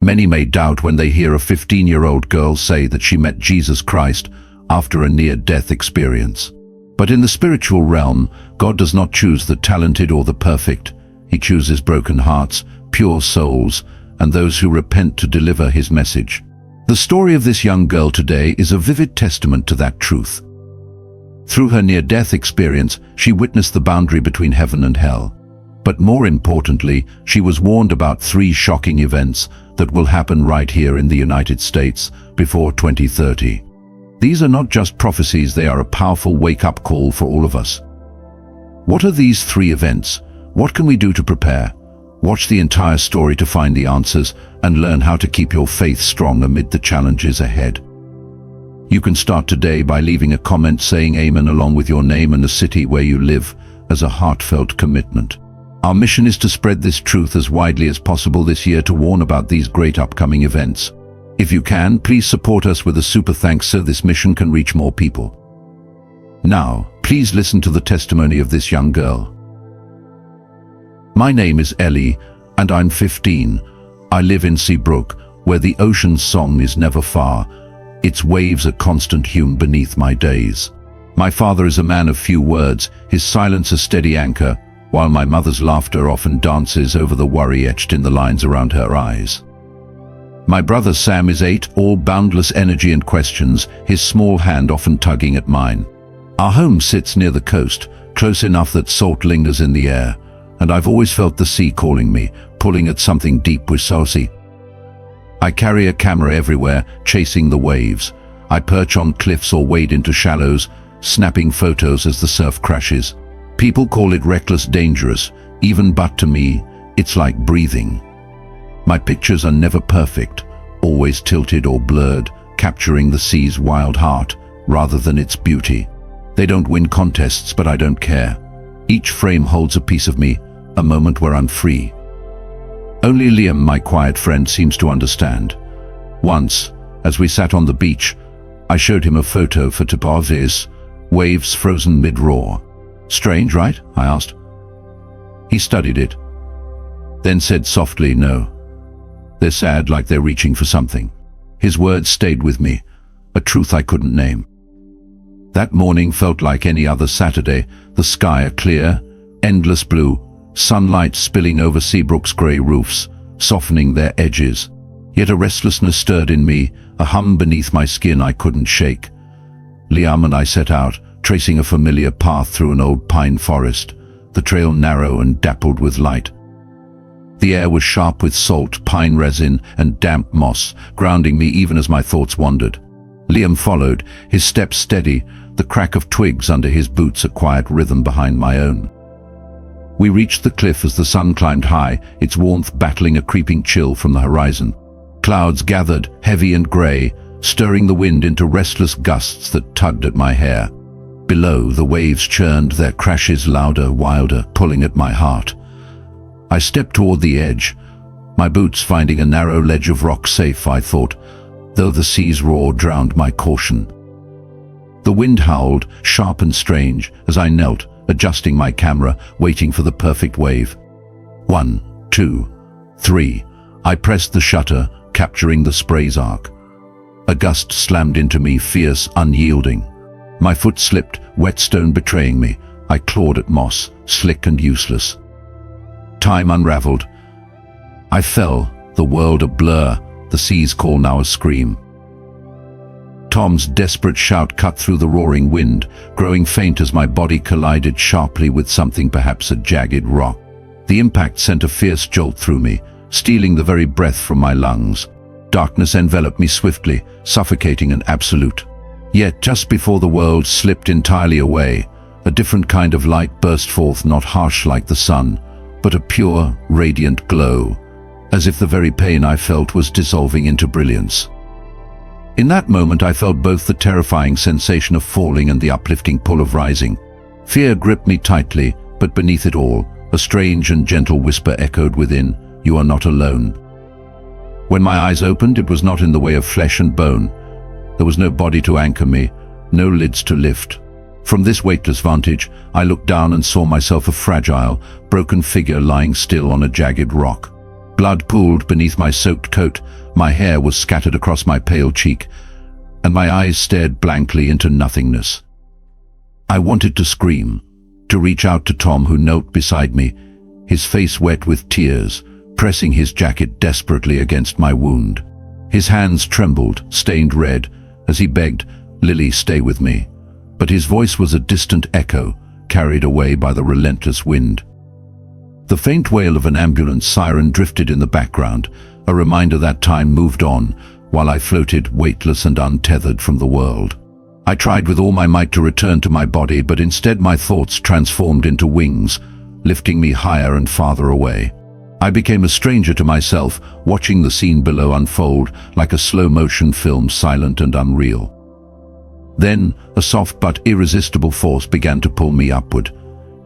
Many may doubt when they hear a 15-year-old girl say that she met Jesus Christ after a near-death experience. But in the spiritual realm, God does not choose the talented or the perfect. He chooses broken hearts, pure souls, and those who repent to deliver his message. The story of this young girl today is a vivid testament to that truth. Through her near-death experience, she witnessed the boundary between heaven and hell. But more importantly, she was warned about 3 shocking events that will happen right here in the United States before 2030. These are not just prophecies, they are a powerful wake-up call for all of us. What are these 3 events? What can we do to prepare? Watch the entire story to find the answers and learn how to keep your faith strong amid the challenges ahead. You can start today by leaving a comment saying Amen along with your name and the city where you live as a heartfelt commitment. Our mission is to spread this truth as widely as possible this year to warn about these great upcoming events. If you can, please support us with a super thanks so this mission can reach more people. Now, please listen to the testimony of this young girl. My name is Ellie, and I'm 15. I live in Seabrook, where the ocean's song is never far. Its waves a constant hum beneath my days. My father is a man of few words, his silence a steady anchor, while my mother's laughter often dances over the worry etched in the lines around her eyes. My brother Sam is 8, all boundless energy and questions, his small hand often tugging at mine. Our home sits near the coast, close enough that salt lingers in the air, and I've always felt the sea calling me, pulling at something deep with saucy. I carry a camera everywhere, chasing the waves. I perch on cliffs or wade into shallows, snapping photos as the surf crashes. People call it reckless, dangerous, but to me, it's like breathing. My pictures are never perfect, always tilted or blurred, capturing the sea's wild heart rather than its beauty. They don't win contests, but I don't care. Each frame holds a piece of me, a moment where I'm free. Only Liam, my quiet friend, seems to understand. Once, as we sat on the beach, I showed him a photo for Topaz's, waves frozen mid-roar. Strange, right? I asked. He studied it, then said softly, no. They're sad, like they're reaching for something. His words stayed with me, a truth I couldn't name. That morning felt like any other Saturday, the sky a clear, endless blue, sunlight spilling over Seabrook's grey roofs, softening their edges. Yet a restlessness stirred in me, a hum beneath my skin I couldn't shake. Liam and I set out, tracing a familiar path through an old pine forest, the trail narrow and dappled with light. The air was sharp with salt, pine resin, and damp moss, grounding me even as my thoughts wandered. Liam followed, his steps steady, the crack of twigs under his boots a quiet rhythm behind my own. We reached the cliff as the sun climbed high, its warmth battling a creeping chill from the horizon. Clouds gathered, heavy and grey, stirring the wind into restless gusts that tugged at my hair. Below, the waves churned, their crashes louder, wilder, pulling at my heart. I stepped toward the edge, my boots finding a narrow ledge of rock safe, I thought, though the sea's roar drowned my caution. The wind howled, sharp and strange, as I knelt, adjusting my camera, waiting for the perfect wave. 1, 2, 3. I pressed the shutter, capturing the spray's arc. A gust slammed into me, fierce, unyielding. My foot slipped, whetstone betraying me. I clawed at moss, slick and useless. Time unraveled. I fell, the world a blur, the sea's call now a scream. Tom's desperate shout cut through the roaring wind, growing faint as my body collided sharply with something, perhaps a jagged rock. The impact sent a fierce jolt through me, stealing the very breath from my lungs. Darkness enveloped me swiftly, suffocating and absolute. Yet, just before the world slipped entirely away, a different kind of light burst forth, not harsh like the sun, but a pure, radiant glow, as if the very pain I felt was dissolving into brilliance. In that moment I felt both the terrifying sensation of falling and the uplifting pull of rising. Fear gripped me tightly, but beneath it all, a strange and gentle whisper echoed within, "You are not alone." When my eyes opened, it was not in the way of flesh and bone. There was no body to anchor me, no lids to lift. From this weightless vantage, I looked down and saw myself a fragile, broken figure lying still on a jagged rock. Blood pooled beneath my soaked coat, my hair was scattered across my pale cheek, and my eyes stared blankly into nothingness. I wanted to scream, to reach out to Tom, who knelt beside me, his face wet with tears, pressing his jacket desperately against my wound. His hands trembled, stained red, as he begged, "Lily, stay with me." But his voice was a distant echo, carried away by the relentless wind. The faint wail of an ambulance siren drifted in the background, a reminder that time moved on, while I floated weightless and untethered from the world. I tried with all my might to return to my body, but instead my thoughts transformed into wings, lifting me higher and farther away. I became a stranger to myself, watching the scene below unfold like a slow-motion film, silent and unreal. Then, a soft but irresistible force began to pull me upward.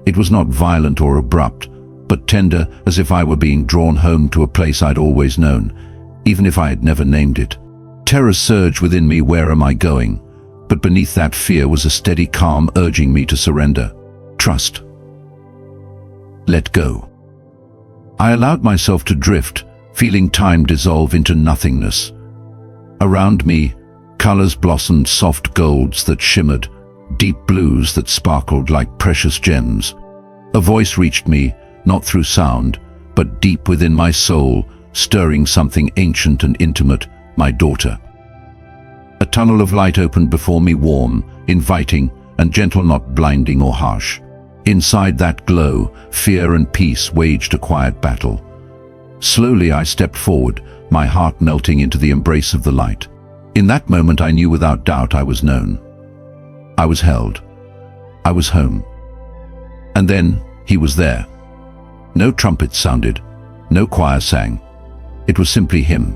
It was not violent or abrupt, but tender, as if I were being drawn home to a place I'd always known, even if I had never named it. Terror surged within me. Where am I going? But beneath that fear was a steady calm urging me to surrender. Trust. Let go. I allowed myself to drift, feeling time dissolve into nothingness. Around me, colors blossomed, soft golds that shimmered, deep blues that sparkled like precious gems. A voice reached me, not through sound, but deep within my soul, stirring something ancient and intimate, my daughter. A tunnel of light opened before me, warm, inviting, and gentle, not blinding or harsh. Inside that glow, fear and peace waged a quiet battle. Slowly I stepped forward, my heart melting into the embrace of the light. In that moment I knew without doubt I was known. I was held. I was home. And then he was there. No trumpets sounded, no choir sang. It was simply him,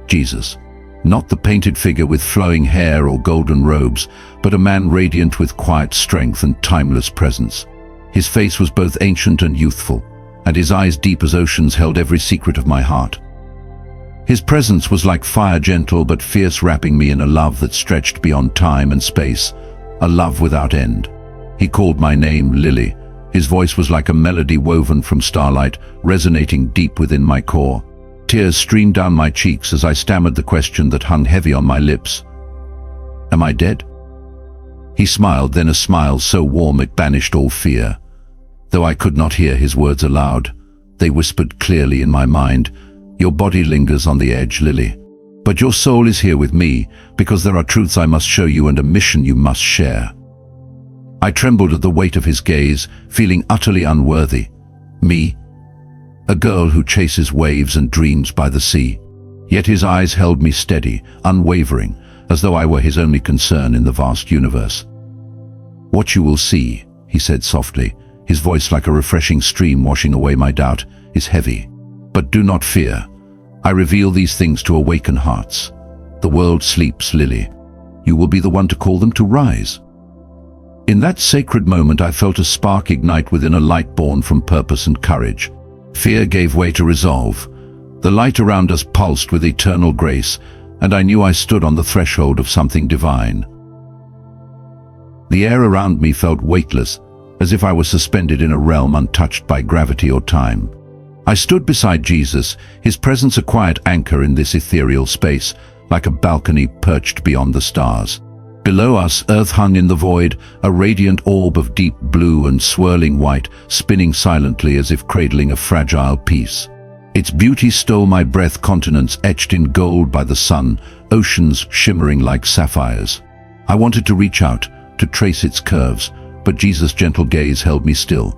Jesus. Not the painted figure with flowing hair or golden robes, but a man radiant with quiet strength and timeless presence. His face was both ancient and youthful, and his eyes, deep as oceans, held every secret of my heart. His presence was like fire, gentle but fierce, wrapping me in a love that stretched beyond time and space, a love without end. He called my name, Lily. His voice was like a melody woven from starlight, resonating deep within my core. Tears streamed down my cheeks as I stammered the question that hung heavy on my lips. Am I dead? He smiled, then a smile so warm it banished all fear. Though I could not hear his words aloud, they whispered clearly in my mind, "Your body lingers on the edge, Lily. But your soul is here with me, because there are truths I must show you and a mission you must share." I trembled at the weight of his gaze, feeling utterly unworthy. Me? A girl who chases waves and dreams by the sea. Yet his eyes held me steady, unwavering, as though I were his only concern in the vast universe. "What you will see," he said softly, his voice like a refreshing stream washing away my doubt, "is heavy. But do not fear. I reveal these things to awaken hearts. The world sleeps, Lily. You will be the one to call them to rise." In that sacred moment I felt a spark ignite within, a light born from purpose and courage. Fear gave way to resolve. The light around us pulsed with eternal grace, and I knew I stood on the threshold of something divine. The air around me felt weightless, as if I was suspended in a realm untouched by gravity or time. I stood beside Jesus, his presence a quiet anchor in this ethereal space, like a balcony perched beyond the stars. Below us, earth hung in the void, a radiant orb of deep blue and swirling white, spinning silently as if cradling a fragile peace. Its beauty stole my breath, continents etched in gold by the sun, oceans shimmering like sapphires. I wanted to reach out, to trace its curves, but Jesus' gentle gaze held me still.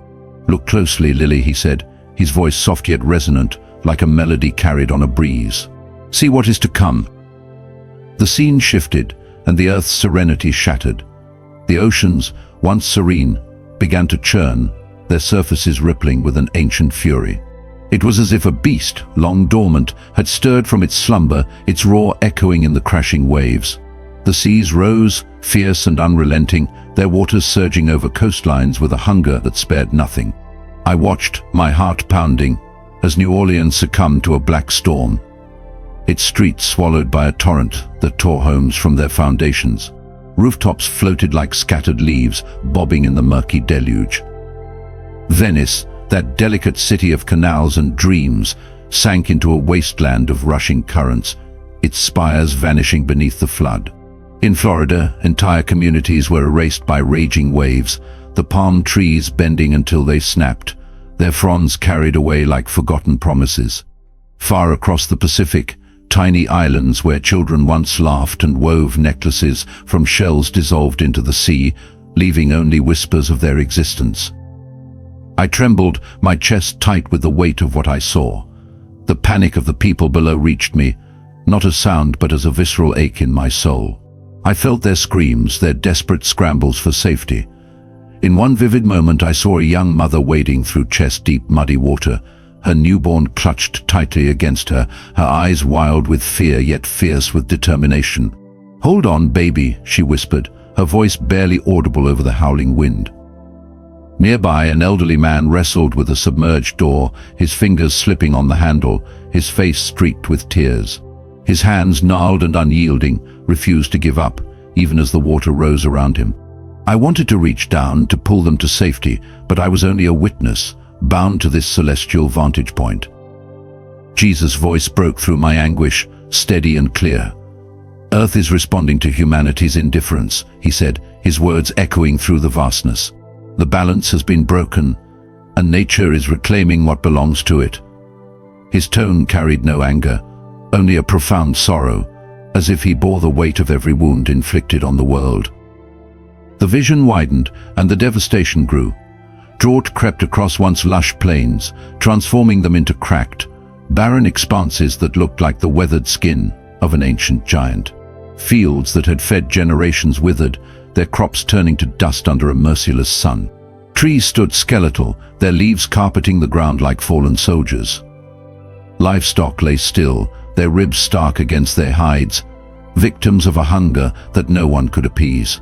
"Look closely, Lily," he said, his voice soft yet resonant, like a melody carried on a breeze. "See what is to come." The scene shifted, and the earth's serenity shattered. The oceans, once serene, began to churn, their surfaces rippling with an ancient fury. It was as if a beast, long dormant, had stirred from its slumber, its roar echoing in the crashing waves. The seas rose, fierce and unrelenting, their waters surging over coastlines with a hunger that spared nothing. I watched, my heart pounding, as New Orleans succumbed to a black storm, its streets swallowed by a torrent that tore homes from their foundations. Rooftops floated like scattered leaves, bobbing in the murky deluge. Venice, that delicate city of canals and dreams, sank into a wasteland of rushing currents, its spires vanishing beneath the flood. In Florida, entire communities were erased by raging waves, the palm trees bending until they snapped, their fronds carried away like forgotten promises. Far across the Pacific, tiny islands where children once laughed and wove necklaces from shells dissolved into the sea, leaving only whispers of their existence. I trembled, my chest tight with the weight of what I saw. The panic of the people below reached me, not as sound but as a visceral ache in my soul. I felt their screams, their desperate scrambles for safety. In one vivid moment I saw a young mother wading through chest-deep muddy water, her newborn clutched tightly against her, her eyes wild with fear yet fierce with determination. "Hold on, baby," she whispered, her voice barely audible over the howling wind. Nearby, an elderly man wrestled with a submerged door, his fingers slipping on the handle, his face streaked with tears. His hands, gnarled and unyielding, refused to give up, even as the water rose around him. I wanted to reach down to pull them to safety, but I was only a witness, bound to this celestial vantage point. Jesus' voice broke through my anguish, steady and clear. "Earth is responding to humanity's indifference," he said, his words echoing through the vastness. "The balance has been broken, and nature is reclaiming what belongs to it." His tone carried no anger, only a profound sorrow, as if he bore the weight of every wound inflicted on the world. The vision widened, and the devastation grew. Drought crept across once lush plains, transforming them into cracked, barren expanses that looked like the weathered skin of an ancient giant. Fields that had fed generations withered, their crops turning to dust under a merciless sun. Trees stood skeletal, their leaves carpeting the ground like fallen soldiers. Livestock lay still, their ribs stark against their hides, victims of a hunger that no one could appease.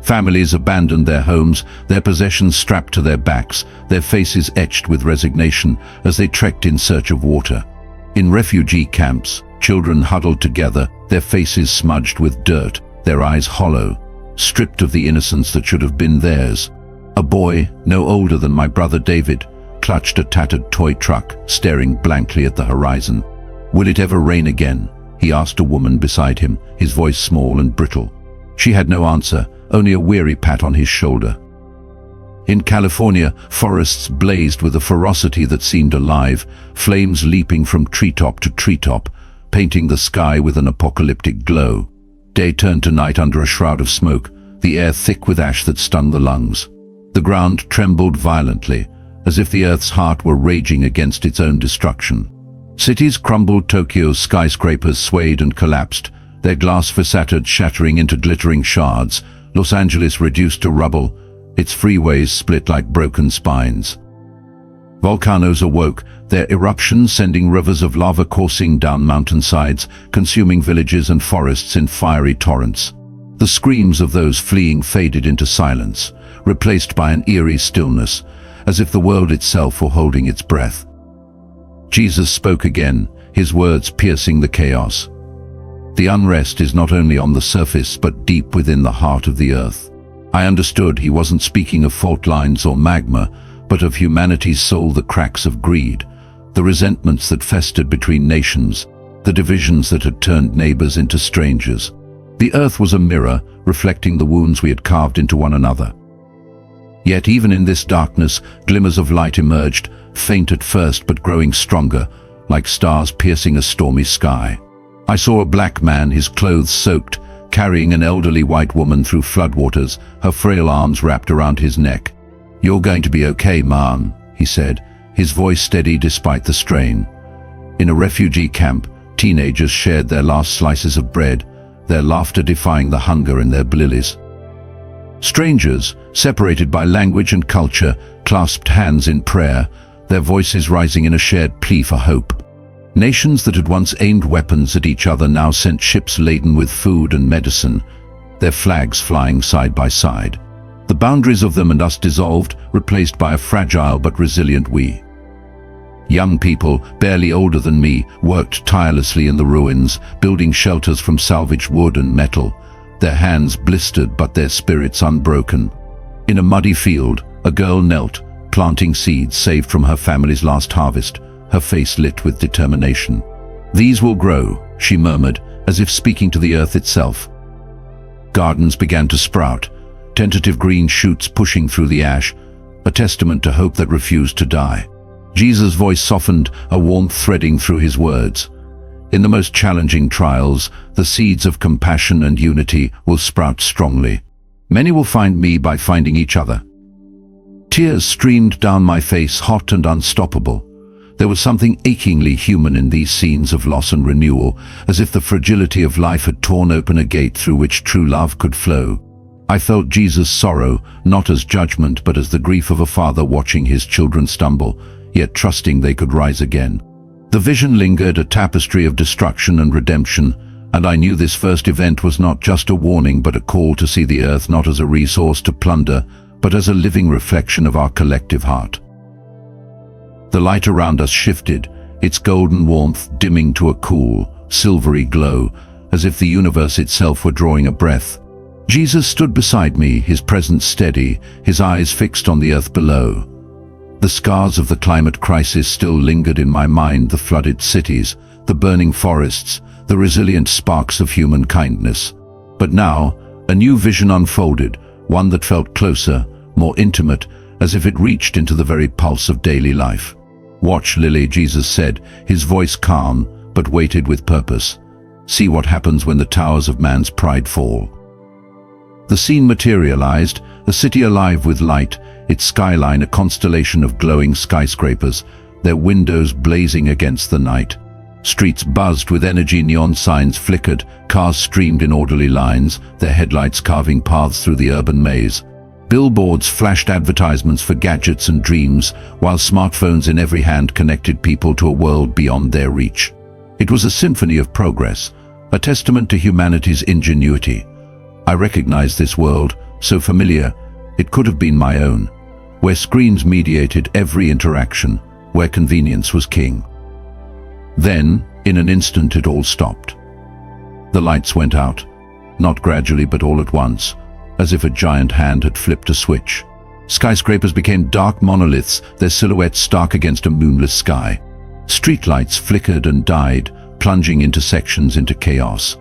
Families abandoned their homes, their possessions strapped to their backs, their faces etched with resignation as they trekked in search of water. In refugee camps, children huddled together, their faces smudged with dirt, their eyes hollow, stripped of the innocence that should have been theirs. A boy, no older than my brother David, clutched a tattered toy truck, staring blankly at the horizon. "Will it ever rain again?" he asked a woman beside him, his voice small and brittle. She had no answer, only a weary pat on his shoulder. In California, forests blazed with a ferocity that seemed alive, flames leaping from treetop to treetop, painting the sky with an apocalyptic glow. Day turned to night under a shroud of smoke, the air thick with ash that stung the lungs. The ground trembled violently, as if the earth's heart were raging against its own destruction. Cities crumbled, Tokyo's skyscrapers swayed and collapsed, their glass facades shattering into glittering shards, Los Angeles reduced to rubble, its freeways split like broken spines. Volcanoes awoke, their eruptions sending rivers of lava coursing down mountainsides, consuming villages and forests in fiery torrents. The screams of those fleeing faded into silence, replaced by an eerie stillness, as if the world itself were holding its breath. Jesus spoke again, his words piercing the chaos. "The unrest is not only on the surface but deep within the heart of the earth." I understood he wasn't speaking of fault lines or magma, but of humanity's soul, the cracks of greed, the resentments that festered between nations, the divisions that had turned neighbors into strangers. The earth was a mirror, reflecting the wounds we had carved into one another. Yet even in this darkness, glimmers of light emerged, faint at first but growing stronger, like stars piercing a stormy sky. I saw a black man, his clothes soaked, carrying an elderly white woman through floodwaters, her frail arms wrapped around his neck. "You're going to be okay, ma'am," he said, his voice steady despite the strain. In a refugee camp, teenagers shared their last slices of bread, their laughter defying the hunger in their blilis. Strangers, separated by language and culture, clasped hands in prayer, their voices rising in a shared plea for hope. Nations that had once aimed weapons at each other now sent ships laden with food and medicine, their flags flying side by side. The boundaries of them and us dissolved, replaced by a fragile but resilient we. Young people, barely older than me, worked tirelessly in the ruins, building shelters from salvaged wood and metal, their hands blistered but their spirits unbroken. In a muddy field, a girl knelt, planting seeds saved from her family's last harvest, her face lit with determination. "These will grow," she murmured, as if speaking to the earth itself. Gardens began to sprout, tentative green shoots pushing through the ash, a testament to hope that refused to die. Jesus' voice softened, a warmth threading through his words. "In the most challenging trials, the seeds of compassion and unity will sprout strongly. Many will find me by finding each other." Tears streamed down my face, hot and unstoppable. There was something achingly human in these scenes of loss and renewal, as if the fragility of life had torn open a gate through which true love could flow. I felt Jesus' sorrow, not as judgment but as the grief of a father watching his children stumble, yet trusting they could rise again. The vision lingered, a tapestry of destruction and redemption, and I knew this first event was not just a warning but a call to see the earth not as a resource to plunder, but as a living reflection of our collective heart. The light around us shifted, its golden warmth dimming to a cool, silvery glow, as if the universe itself were drawing a breath. Jesus stood beside me, his presence steady, his eyes fixed on the earth below. The scars of the climate crisis still lingered in my mind, the flooded cities, the burning forests, the resilient sparks of human kindness. But now, a new vision unfolded, one that felt closer, more intimate, as if it reached into the very pulse of daily life. "Watch, Lily," Jesus said, his voice calm, but weighted with purpose. "See what happens when the towers of man's pride fall." The scene materialized, a city alive with light, its skyline a constellation of glowing skyscrapers, their windows blazing against the night. Streets buzzed with energy, neon signs flickered, cars streamed in orderly lines, their headlights carving paths through the urban maze. Billboards flashed advertisements for gadgets and dreams, while smartphones in every hand connected people to a world beyond their reach. It was a symphony of progress, a testament to humanity's ingenuity. I recognized this world, so familiar, it could have been my own, where screens mediated every interaction, where convenience was king. Then, in an instant, it all stopped. The lights went out, not gradually but all at once, as if a giant hand had flipped a switch. Skyscrapers became dark monoliths, their silhouettes stark against a moonless sky. Streetlights flickered and died, plunging intersections into chaos.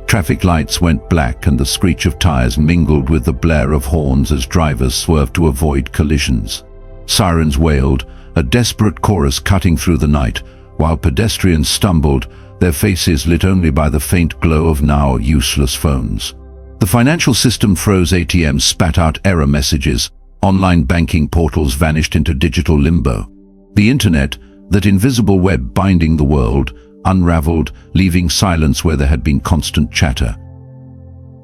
Traffic lights went black and the screech of tires mingled with the blare of horns as drivers swerved to avoid collisions. Sirens wailed, a desperate chorus cutting through the night, while pedestrians stumbled, their faces lit only by the faint glow of now useless phones. The financial system froze, ATMs spat out error messages, online banking portals vanished into digital limbo. The internet, that invisible web binding the world, unraveled, leaving silence where there had been constant chatter.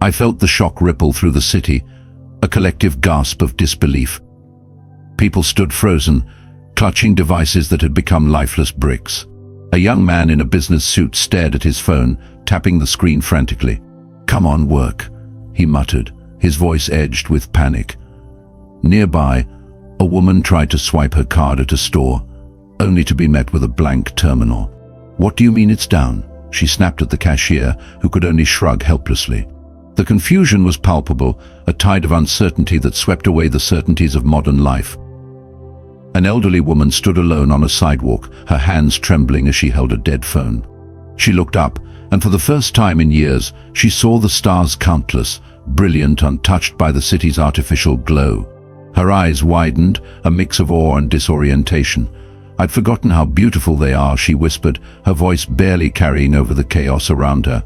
I felt the shock ripple through the city, a collective gasp of disbelief. People stood frozen, clutching devices that had become lifeless bricks. A young man in a business suit stared at his phone, tapping the screen frantically. "Come on, work," he muttered, his voice edged with panic. Nearby, a woman tried to swipe her card at a store, only to be met with a blank terminal. "What do you mean it's down?" she snapped at the cashier, who could only shrug helplessly. The confusion was palpable, a tide of uncertainty that swept away the certainties of modern life. An elderly woman stood alone on a sidewalk, her hands trembling as she held a dead phone. She looked up, and for the first time in years, she saw the stars, countless, brilliant, untouched by the city's artificial glow. Her eyes widened, a mix of awe and disorientation. "I'd forgotten how beautiful they are," she whispered, her voice barely carrying over the chaos around her.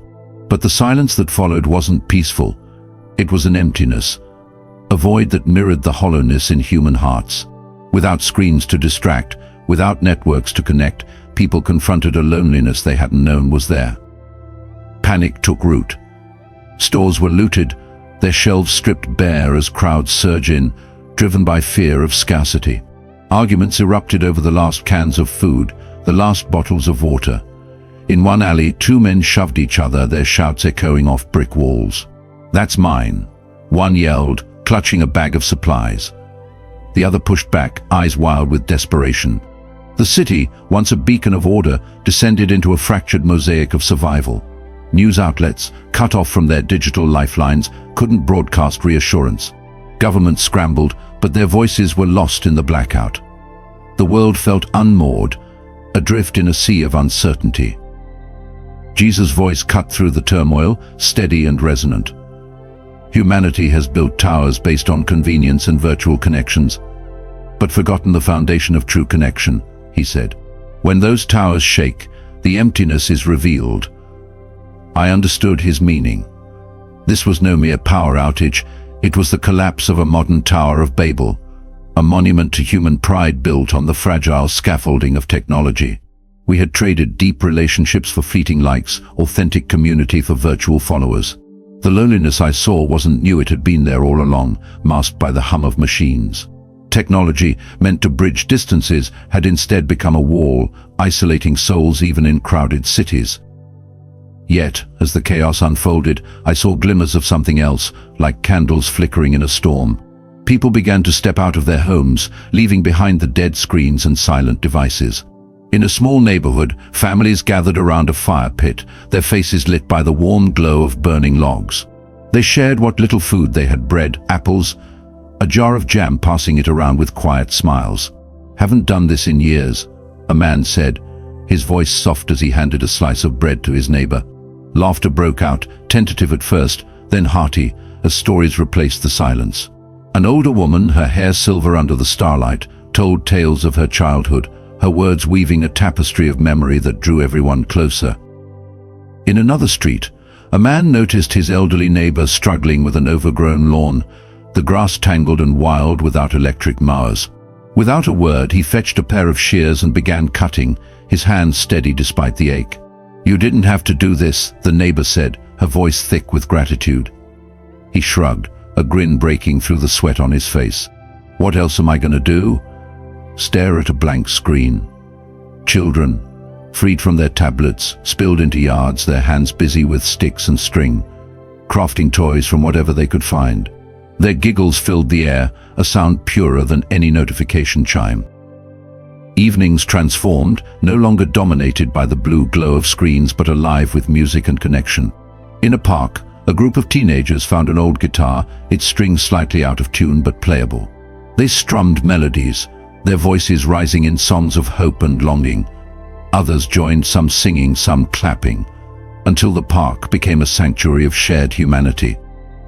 But the silence that followed wasn't peaceful. It was an emptiness, a void that mirrored the hollowness in human hearts. Without screens to distract, without networks to connect, people confronted a loneliness they hadn't known was there. Panic took root. Stores were looted, their shelves stripped bare as crowds surged in, driven by fear of scarcity. Arguments erupted over the last cans of food, the last bottles of water. In one alley, two men shoved each other, their shouts echoing off brick walls. "That's mine," one yelled, clutching a bag of supplies. The other pushed back, eyes wild with desperation. The city, once a beacon of order, descended into a fractured mosaic of survival. News outlets, cut off from their digital lifelines, couldn't broadcast reassurance. Governments scrambled, but their voices were lost in the blackout. The world felt unmoored, adrift in a sea of uncertainty. Jesus' voice cut through the turmoil, steady and resonant. Humanity has built towers based on convenience and virtual connections, but forgotten the foundation of true connection, he said. When those towers shake, the emptiness is revealed. I understood his meaning. This was no mere power outage, it was the collapse of a modern Tower of Babel, a monument to human pride built on the fragile scaffolding of technology. We had traded deep relationships for fleeting likes, authentic community for virtual followers. The loneliness I saw wasn't new, it had been there all along, masked by the hum of machines. Technology, meant to bridge distances, had instead become a wall, isolating souls even in crowded cities. Yet, as the chaos unfolded, I saw glimmers of something else, like candles flickering in a storm. People began to step out of their homes, leaving behind the dead screens and silent devices. In a small neighborhood, families gathered around a fire pit, their faces lit by the warm glow of burning logs. They shared what little food they had: bread, apples, a jar of jam, passing it around with quiet smiles. "Haven't done this in years," a man said, his voice soft as he handed a slice of bread to his neighbor. Laughter broke out, tentative at first, then hearty, as stories replaced the silence. An older woman, her hair silver under the starlight, told tales of her childhood, her words weaving a tapestry of memory that drew everyone closer. In another street, a man noticed his elderly neighbor struggling with an overgrown lawn, the grass tangled and wild without electric mowers. Without a word, he fetched a pair of shears and began cutting, his hands steady despite the ache. "You didn't have to do this," the neighbor said, her voice thick with gratitude. He shrugged, a grin breaking through the sweat on his face. "What else am I going to do? Stare at a blank screen." Children, freed from their tablets, spilled into yards, their hands busy with sticks and string, crafting toys from whatever they could find. Their giggles filled the air, a sound purer than any notification chime. Evenings transformed, no longer dominated by the blue glow of screens but alive with music and connection. In a park, a group of teenagers found an old guitar, its strings slightly out of tune but playable. They strummed melodies, their voices rising in songs of hope and longing. Others joined, some singing, some clapping, until the park became a sanctuary of shared humanity.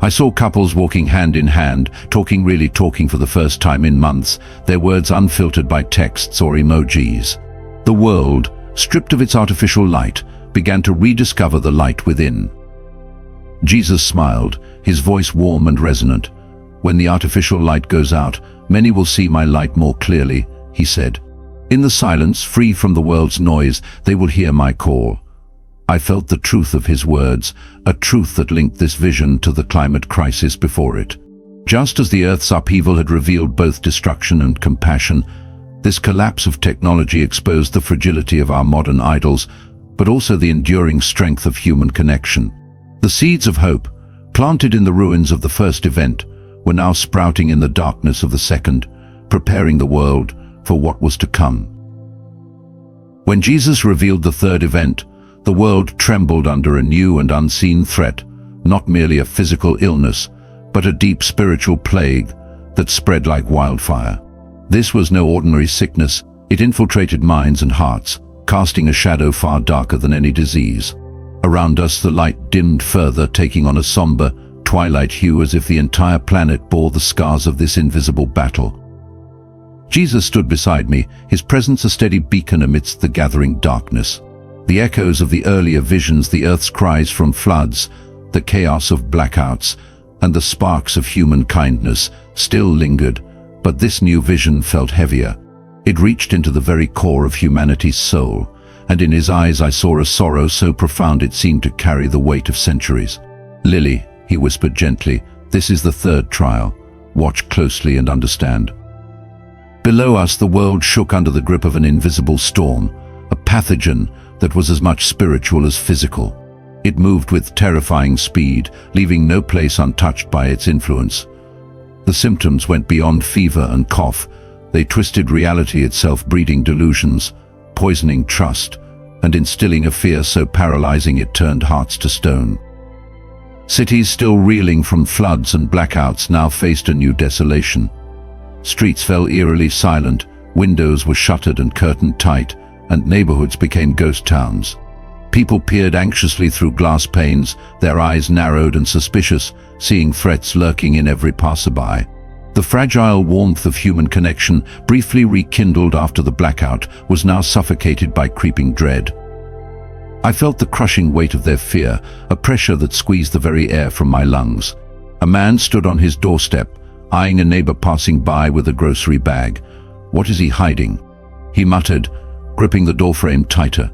I saw couples walking hand in hand, really talking for the first time in months, their words unfiltered by texts or emojis. The world, stripped of its artificial light, began to rediscover the light within. Jesus smiled, his voice warm and resonant. "When the artificial light goes out, many will see my light more clearly," he said. "In the silence, free from the world's noise, they will hear my call." I felt the truth of his words, a truth that linked this vision to the climate crisis before it. Just as the Earth's upheaval had revealed both destruction and compassion, this collapse of technology exposed the fragility of our modern idols, but also the enduring strength of human connection. The seeds of hope, planted in the ruins of the first event, were now sprouting in the darkness of the second, preparing the world for what was to come. When Jesus revealed the third event, the world trembled under a new and unseen threat, not merely a physical illness, but a deep spiritual plague that spread like wildfire. This was no ordinary sickness, it infiltrated minds and hearts, casting a shadow far darker than any disease. Around us the light dimmed further, taking on a somber, twilight hue as if the entire planet bore the scars of this invisible battle. Jesus stood beside me, his presence a steady beacon amidst the gathering darkness. The echoes of the earlier visions, the Earth's cries from floods, the chaos of blackouts, and the sparks of human kindness still lingered, but this new vision felt heavier. It reached into the very core of humanity's soul, and in his eyes I saw a sorrow so profound it seemed to carry the weight of centuries. "Lily," he whispered gently, "this is the third trial. Watch closely and understand." Below us the world shook under the grip of an invisible storm, a pathogen that was as much spiritual as physical. It moved with terrifying speed, leaving no place untouched by its influence. The symptoms went beyond fever and cough. They twisted reality itself, breeding delusions, poisoning trust, and instilling a fear so paralyzing it turned hearts to stone. Cities still reeling from floods and blackouts now faced a new desolation. Streets fell eerily silent, windows were shuttered and curtained tight, and neighborhoods became ghost towns. People peered anxiously through glass panes, their eyes narrowed and suspicious, seeing threats lurking in every passerby. The fragile warmth of human connection, briefly rekindled after the blackout, was now suffocated by creeping dread. I felt the crushing weight of their fear, a pressure that squeezed the very air from my lungs. A man stood on his doorstep, eyeing a neighbor passing by with a grocery bag. "What is he hiding?" he muttered, gripping the doorframe tighter.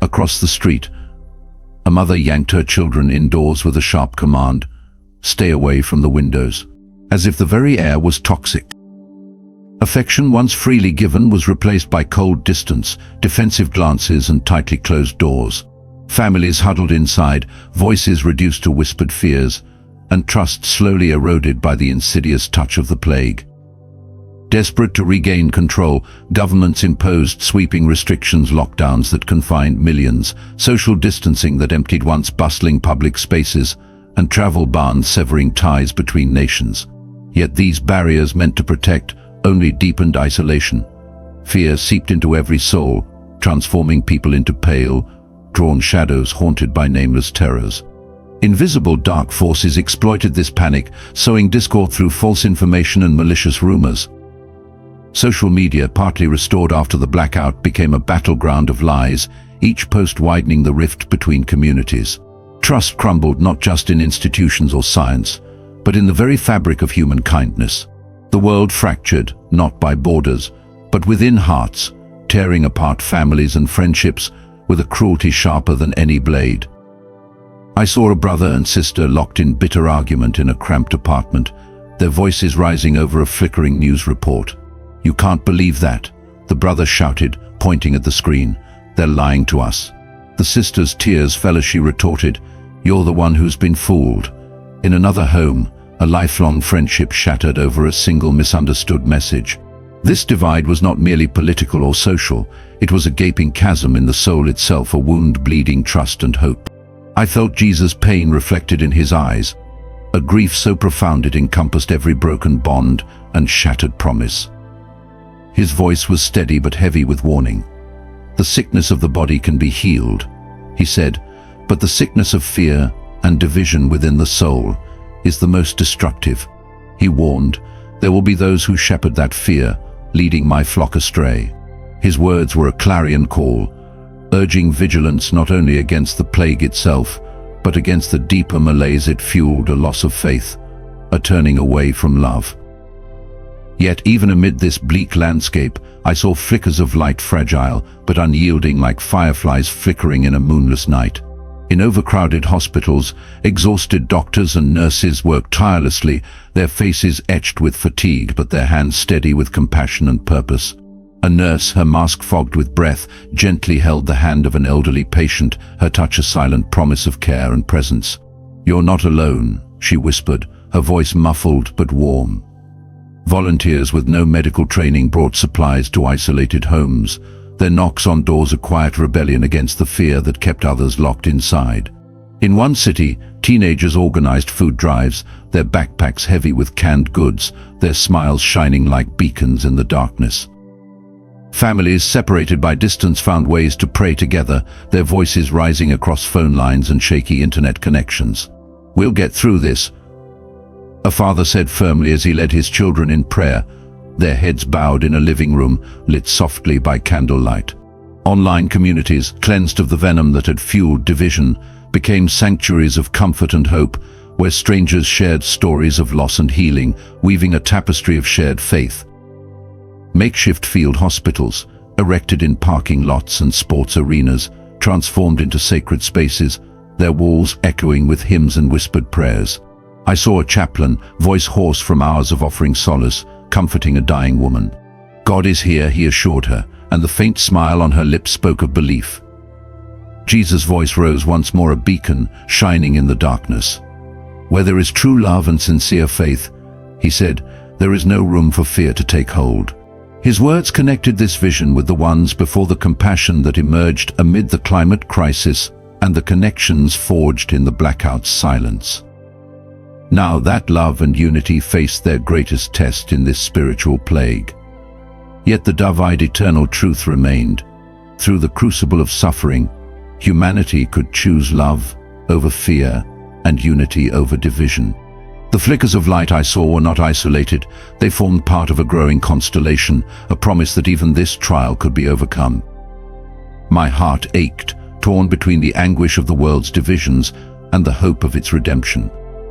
Across the street, a mother yanked her children indoors with a sharp command, "Stay away from the windows," as if the very air was toxic. Affection once freely given was replaced by cold distance, defensive glances and tightly closed doors. Families huddled inside, voices reduced to whispered fears, and trust slowly eroded by the insidious touch of the plague. Desperate to regain control, governments imposed sweeping restrictions, lockdowns that confined millions, social distancing that emptied once bustling public spaces, and travel bans severing ties between nations. Yet these barriers meant to protect only deepened isolation. Fear seeped into every soul, transforming people into pale, drawn shadows haunted by nameless terrors. Invisible dark forces exploited this panic, sowing discord through false information and malicious rumors. Social media, partly restored after the blackout, became a battleground of lies, each post widening the rift between communities. Trust crumbled not just in institutions or science, but in the very fabric of human kindness. The world fractured, not by borders, but within hearts, tearing apart families and friendships with a cruelty sharper than any blade. I saw a brother and sister locked in bitter argument in a cramped apartment, their voices rising over a flickering news report. "You can't believe that," the brother shouted, pointing at the screen. "They're lying to us." The sister's tears fell as she retorted, "You're the one who's been fooled." In another home, a lifelong friendship shattered over a single misunderstood message. This divide was not merely political or social, it was a gaping chasm in the soul itself, a wound bleeding trust and hope. I felt Jesus' pain reflected in his eyes, a grief so profound it encompassed every broken bond and shattered promise. His voice was steady but heavy with warning. "The sickness of the body can be healed," he said, "but the sickness of fear and division within the soul is the most destructive." He warned, "There will be those who shepherd that fear, leading my flock astray." His words were a clarion call, urging vigilance not only against the plague itself, but against the deeper malaise it fueled, a loss of faith, a turning away from love. Yet even amid this bleak landscape, I saw flickers of light, fragile but unyielding, like fireflies flickering in a moonless night. In overcrowded hospitals, exhausted doctors and nurses worked tirelessly, their faces etched with fatigue but their hands steady with compassion and purpose. A nurse, her mask fogged with breath, gently held the hand of an elderly patient, her touch a silent promise of care and presence. "You're not alone," she whispered, her voice muffled but warm. Volunteers with no medical training brought supplies to isolated homes, their knocks on doors a quiet rebellion against the fear that kept others locked inside. In one city, teenagers organized food drives, their backpacks heavy with canned goods, their smiles shining like beacons in the darkness. Families separated by distance found ways to pray together, their voices rising across phone lines and shaky internet connections. "We'll get through this," a father said firmly as he led his children in prayer, their heads bowed in a living room lit softly by candlelight. Online communities, cleansed of the venom that had fueled division, became sanctuaries of comfort and hope, where strangers shared stories of loss and healing, weaving a tapestry of shared faith. Makeshift field hospitals, erected in parking lots and sports arenas, transformed into sacred spaces, their walls echoing with hymns and whispered prayers. I saw a chaplain, voice hoarse from hours of offering solace, comforting a dying woman. "God is here," he assured her, and the faint smile on her lips spoke of belief. Jesus' voice rose once more, a beacon shining in the darkness. "Where there is true love and sincere faith," he said, "there is no room for fear to take hold." His words connected this vision with the ones before, the compassion that emerged amid the climate crisis and the connections forged in the blackout's silence. Now that love and unity faced their greatest test in this spiritual plague. Yet the dove-eyed eternal truth remained. Through the crucible of suffering, humanity could choose love over fear and unity over division. The flickers of light I saw were not isolated. They formed part of a growing constellation, a promise that even this trial could be overcome. My heart ached, torn between the anguish of the world's divisions and the hope of its redemption.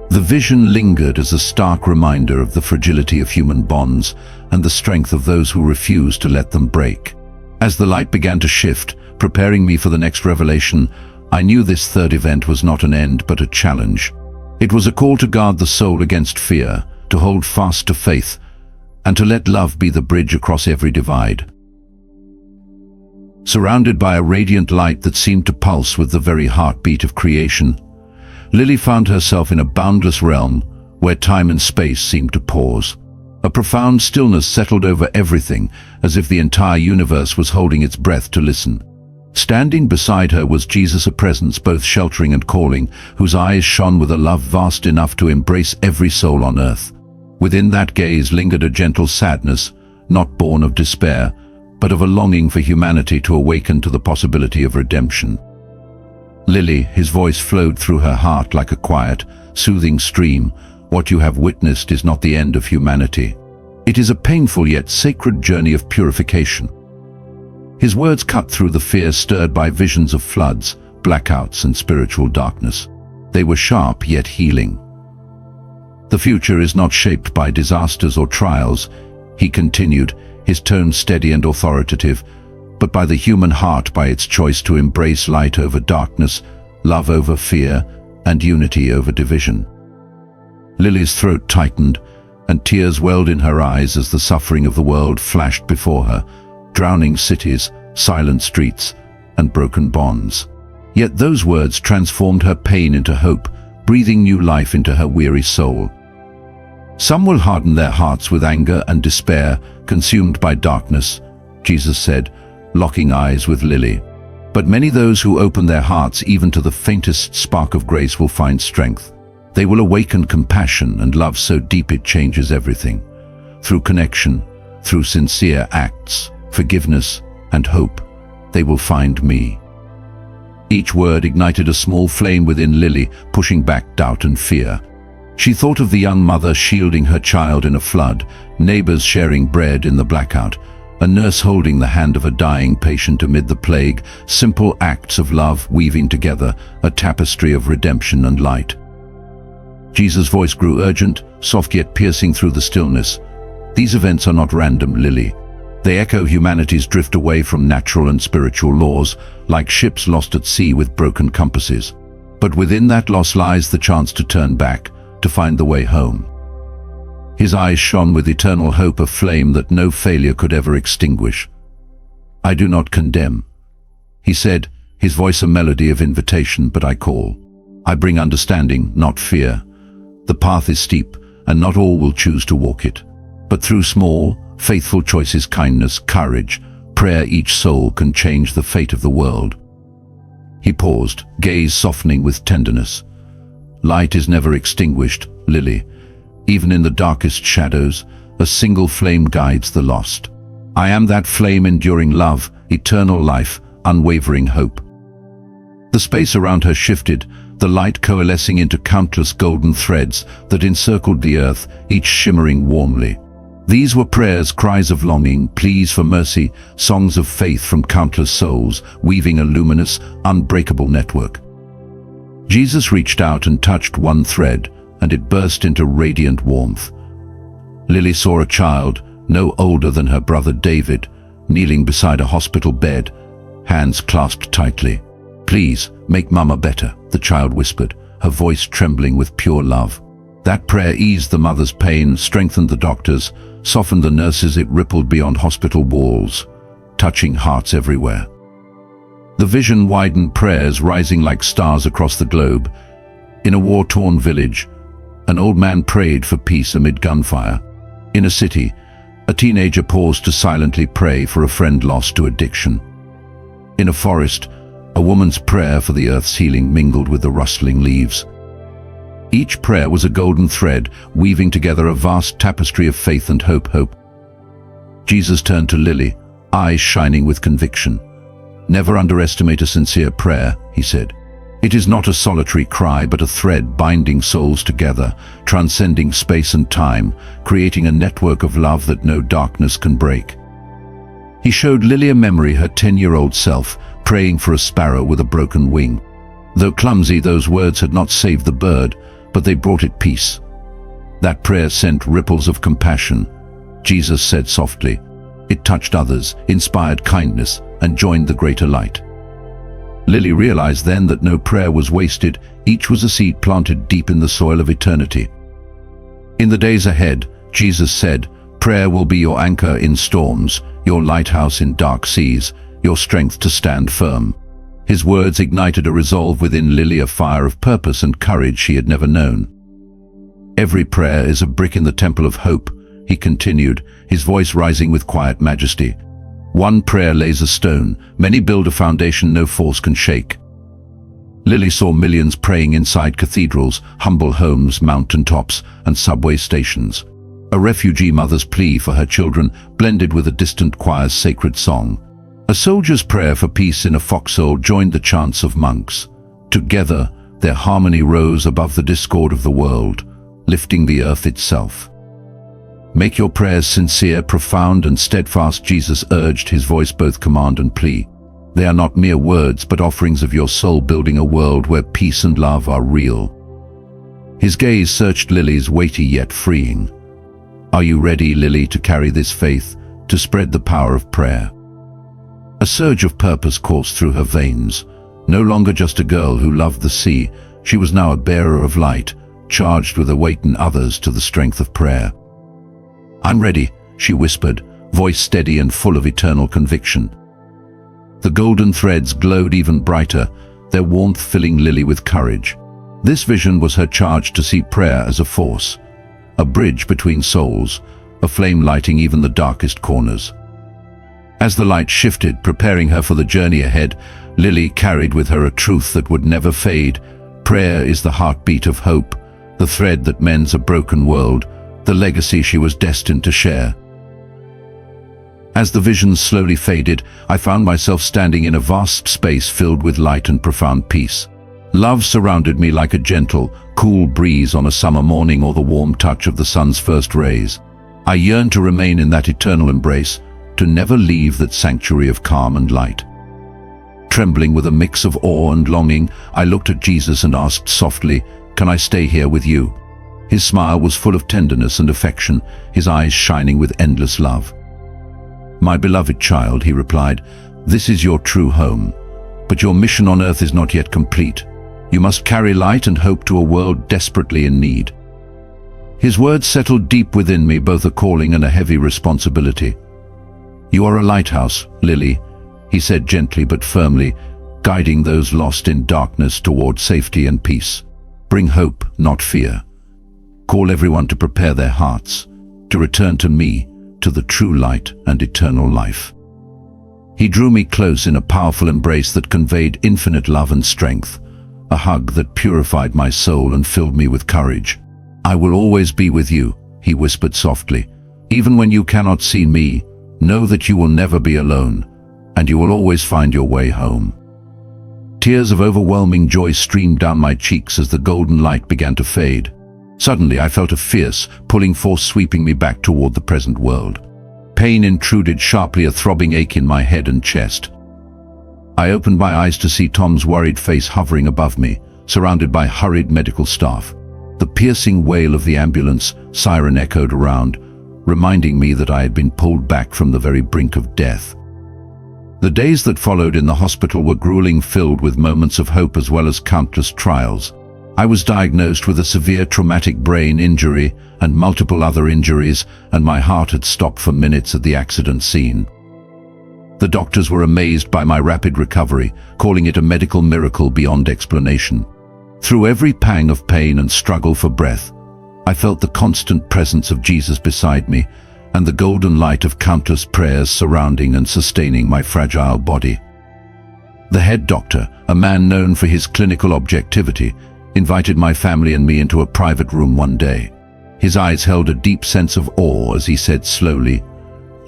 The vision lingered as a stark reminder of the fragility of human bonds and the strength of those who refuse to let them break. As the light began to shift, preparing me for the next revelation, I knew this third event was not an end but a challenge. It was a call to guard the soul against fear, to hold fast to faith, and to let love be the bridge across every divide. Surrounded by a radiant light that seemed to pulse with the very heartbeat of creation, Lily found herself in a boundless realm where time and space seemed to pause. A profound stillness settled over everything, as if the entire universe was holding its breath to listen. Standing beside her was Jesus, a presence both sheltering and calling, whose eyes shone with a love vast enough to embrace every soul on earth. Within that gaze lingered a gentle sadness, not born of despair, but of a longing for humanity to awaken to the possibility of redemption. Lily, his voice flowed through her heart like a quiet, soothing stream. What you have witnessed is not the end of humanity. It is a painful yet sacred journey of purification. His words cut through the fear stirred by visions of floods, blackouts, and spiritual darkness. They were sharp yet healing. The future is not shaped by disasters or trials, he continued, his tone steady and authoritative, but by the human heart, by its choice to embrace light over darkness, love over fear, and unity over division. Lily's throat tightened, and tears welled in her eyes as the suffering of the world flashed before her, drowning cities, silent streets, and broken bonds. Yet those words transformed her pain into hope, breathing new life into her weary soul. Some will harden their hearts with anger and despair, consumed by darkness, Jesus said, locking eyes with Lily. But many those who open their hearts even to the faintest spark of grace will find strength. They will awaken compassion and love so deep it changes everything. Through connection, through sincere acts, forgiveness, and hope, they will find me. Each word ignited a small flame within Lily, pushing back doubt and fear. She thought of the young mother shielding her child in a flood, neighbors sharing bread in the blackout, a nurse holding the hand of a dying patient amid the plague, simple acts of love weaving together a tapestry of redemption and light. Jesus' voice grew urgent, soft yet piercing through the stillness. These events are not random, Lily. They echo humanity's drift away from natural and spiritual laws, like ships lost at sea with broken compasses. But within that loss lies the chance to turn back, to find the way home. His eyes shone with eternal hope, a flame that no failure could ever extinguish. I do not condemn, he said, his voice a melody of invitation, but I call. I bring understanding, not fear. The path is steep, and not all will choose to walk it. But through small, faithful choices, kindness, courage, prayer, each soul can change the fate of the world. He paused, gaze softening with tenderness. Light is never extinguished, Lily. Even in the darkest shadows, a single flame guides the lost. I am that flame, enduring love, eternal life, unwavering hope. The space around her shifted, the light coalescing into countless golden threads that encircled the earth, each shimmering warmly. These were prayers, cries of longing, pleas for mercy, songs of faith from countless souls, weaving a luminous, unbreakable network. Jesus reached out and touched one thread, and it burst into radiant warmth. Lily saw a child, no older than her brother David, kneeling beside a hospital bed, hands clasped tightly. "Please, make Mama better," the child whispered, her voice trembling with pure love. That prayer eased the mother's pain, strengthened the doctors, softened the nurses. It rippled beyond hospital walls, touching hearts everywhere. The vision widened, prayers rising like stars across the globe. In a war-torn village, an old man prayed for peace amid gunfire. In a city, a teenager paused to silently pray for a friend lost to addiction. In a forest, a woman's prayer for the earth's healing mingled with the rustling leaves. Each prayer was a golden thread, weaving together a vast tapestry of faith and hope. Jesus turned to Lily, eyes shining with conviction. "Never underestimate a sincere prayer," he said. "It is not a solitary cry, but a thread binding souls together, transcending space and time, creating a network of love that no darkness can break." He showed Lily a memory, her 10-year-old self, praying for a sparrow with a broken wing. Though clumsy, those words had not saved the bird, but they brought it peace. That prayer sent ripples of compassion. Jesus said softly. It touched others, inspired kindness, and joined the greater light. Lily realized then that no prayer was wasted, each was a seed planted deep in the soil of eternity. In the days ahead, Jesus said, "Prayer will be your anchor in storms, your lighthouse in dark seas, your strength to stand firm." His words ignited a resolve within Lily, a fire of purpose and courage she had never known. "Every prayer is a brick in the temple of hope," he continued, his voice rising with quiet majesty. "One prayer lays a stone, many build a foundation no force can shake." Lily saw millions praying inside cathedrals, humble homes, mountaintops, and subway stations. A refugee mother's plea for her children blended with a distant choir's sacred song. A soldier's prayer for peace in a foxhole joined the chants of monks. Together, their harmony rose above the discord of the world, lifting the earth itself. "Make your prayers sincere, profound, and steadfast," Jesus urged, his voice both command and plea. "They are not mere words, but offerings of your soul, building a world where peace and love are real." His gaze searched Lily's, weighty yet freeing. "Are you ready, Lily, to carry this faith, to spread the power of prayer?" A surge of purpose coursed through her veins. No longer just a girl who loved the sea, she was now a bearer of light, charged with awakening others to the strength of prayer. "I'm ready," she whispered, voice steady and full of eternal conviction. The golden threads glowed even brighter, their warmth filling Lily with courage. This vision was her charge to see prayer as a force, a bridge between souls, a flame lighting even the darkest corners. As the light shifted, preparing her for the journey ahead, Lily carried with her a truth that would never fade. Prayer is the heartbeat of hope, the thread that mends a broken world, the legacy she was destined to share. As the visions slowly faded, I found myself standing in a vast space filled with light and profound peace. Love surrounded me like a gentle, cool breeze on a summer morning or the warm touch of the sun's first rays. I yearned to remain in that eternal embrace, to never leave that sanctuary of calm and light. Trembling with a mix of awe and longing, I looked at Jesus and asked softly, "Can I stay here with you?" His smile was full of tenderness and affection, his eyes shining with endless love. "My beloved child," he replied, "this is your true home. But your mission on earth is not yet complete. You must carry light and hope to a world desperately in need." His words settled deep within me, both a calling and a heavy responsibility. "You are a lighthouse, Lily," he said gently but firmly, guiding those lost in darkness toward safety and peace. "Bring hope, not fear. Call everyone to prepare their hearts, to return to me, to the true light and eternal life." He drew me close in a powerful embrace that conveyed infinite love and strength, a hug that purified my soul and filled me with courage. "I will always be with you," he whispered softly. "Even when you cannot see me, know that you will never be alone, and you will always find your way home." Tears of overwhelming joy streamed down my cheeks as the golden light began to fade. Suddenly I felt a fierce, pulling force sweeping me back toward the present world. Pain intruded sharply, a throbbing ache in my head and chest. I opened my eyes to see Tom's worried face hovering above me, surrounded by hurried medical staff. The piercing wail of the ambulance siren echoed around, reminding me that I had been pulled back from the very brink of death. The days that followed in the hospital were grueling, filled with moments of hope as well as countless trials. I was diagnosed with a severe traumatic brain injury and multiple other injuries, and my heart had stopped for minutes at the accident scene. The doctors were amazed by my rapid recovery, calling it a medical miracle beyond explanation. Through every pang of pain and struggle for breath, I felt the constant presence of Jesus beside me, and the golden light of countless prayers surrounding and sustaining my fragile body. The head doctor, a man known for his clinical objectivity, invited my family and me into a private room one day. His eyes held a deep sense of awe as he said slowly,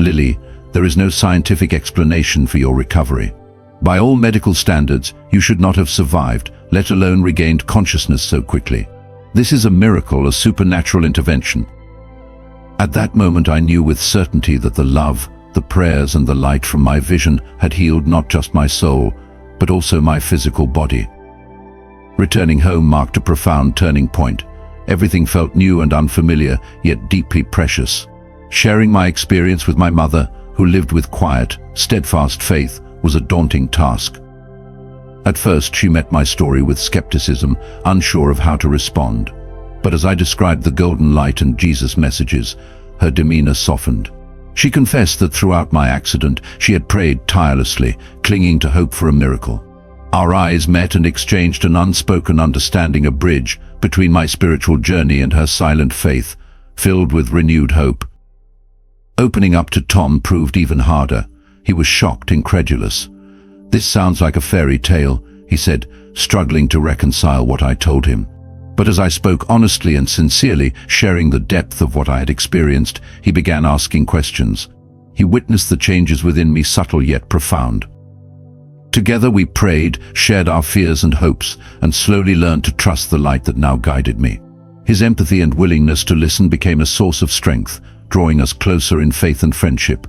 Lily, there is no scientific explanation for your recovery. By all medical standards, you should not have survived, let alone regained consciousness so quickly. This is a miracle, a supernatural intervention. At that moment I knew with certainty that the love, the prayers and the light from my vision had healed not just my soul, but also my physical body. Returning home marked a profound turning point. Everything felt new and unfamiliar, yet deeply precious. Sharing my experience with my mother, who lived with quiet, steadfast faith, was a daunting task. At first she met my story with skepticism, unsure of how to respond. But as I described the golden light and Jesus' messages, her demeanor softened. She confessed that throughout my accident, she had prayed tirelessly, clinging to hope for a miracle. Our eyes met and exchanged an unspoken understanding, a bridge between my spiritual journey and her silent faith, filled with renewed hope. Opening up to Tom proved even harder. He was shocked, incredulous. "This sounds like a fairy tale," he said, struggling to reconcile what I told him. But as I spoke honestly and sincerely, sharing the depth of what I had experienced, he began asking questions. He witnessed the changes within me, subtle yet profound. Together we prayed, shared our fears and hopes, and slowly learned to trust the light that now guided me. His empathy and willingness to listen became a source of strength, drawing us closer in faith and friendship.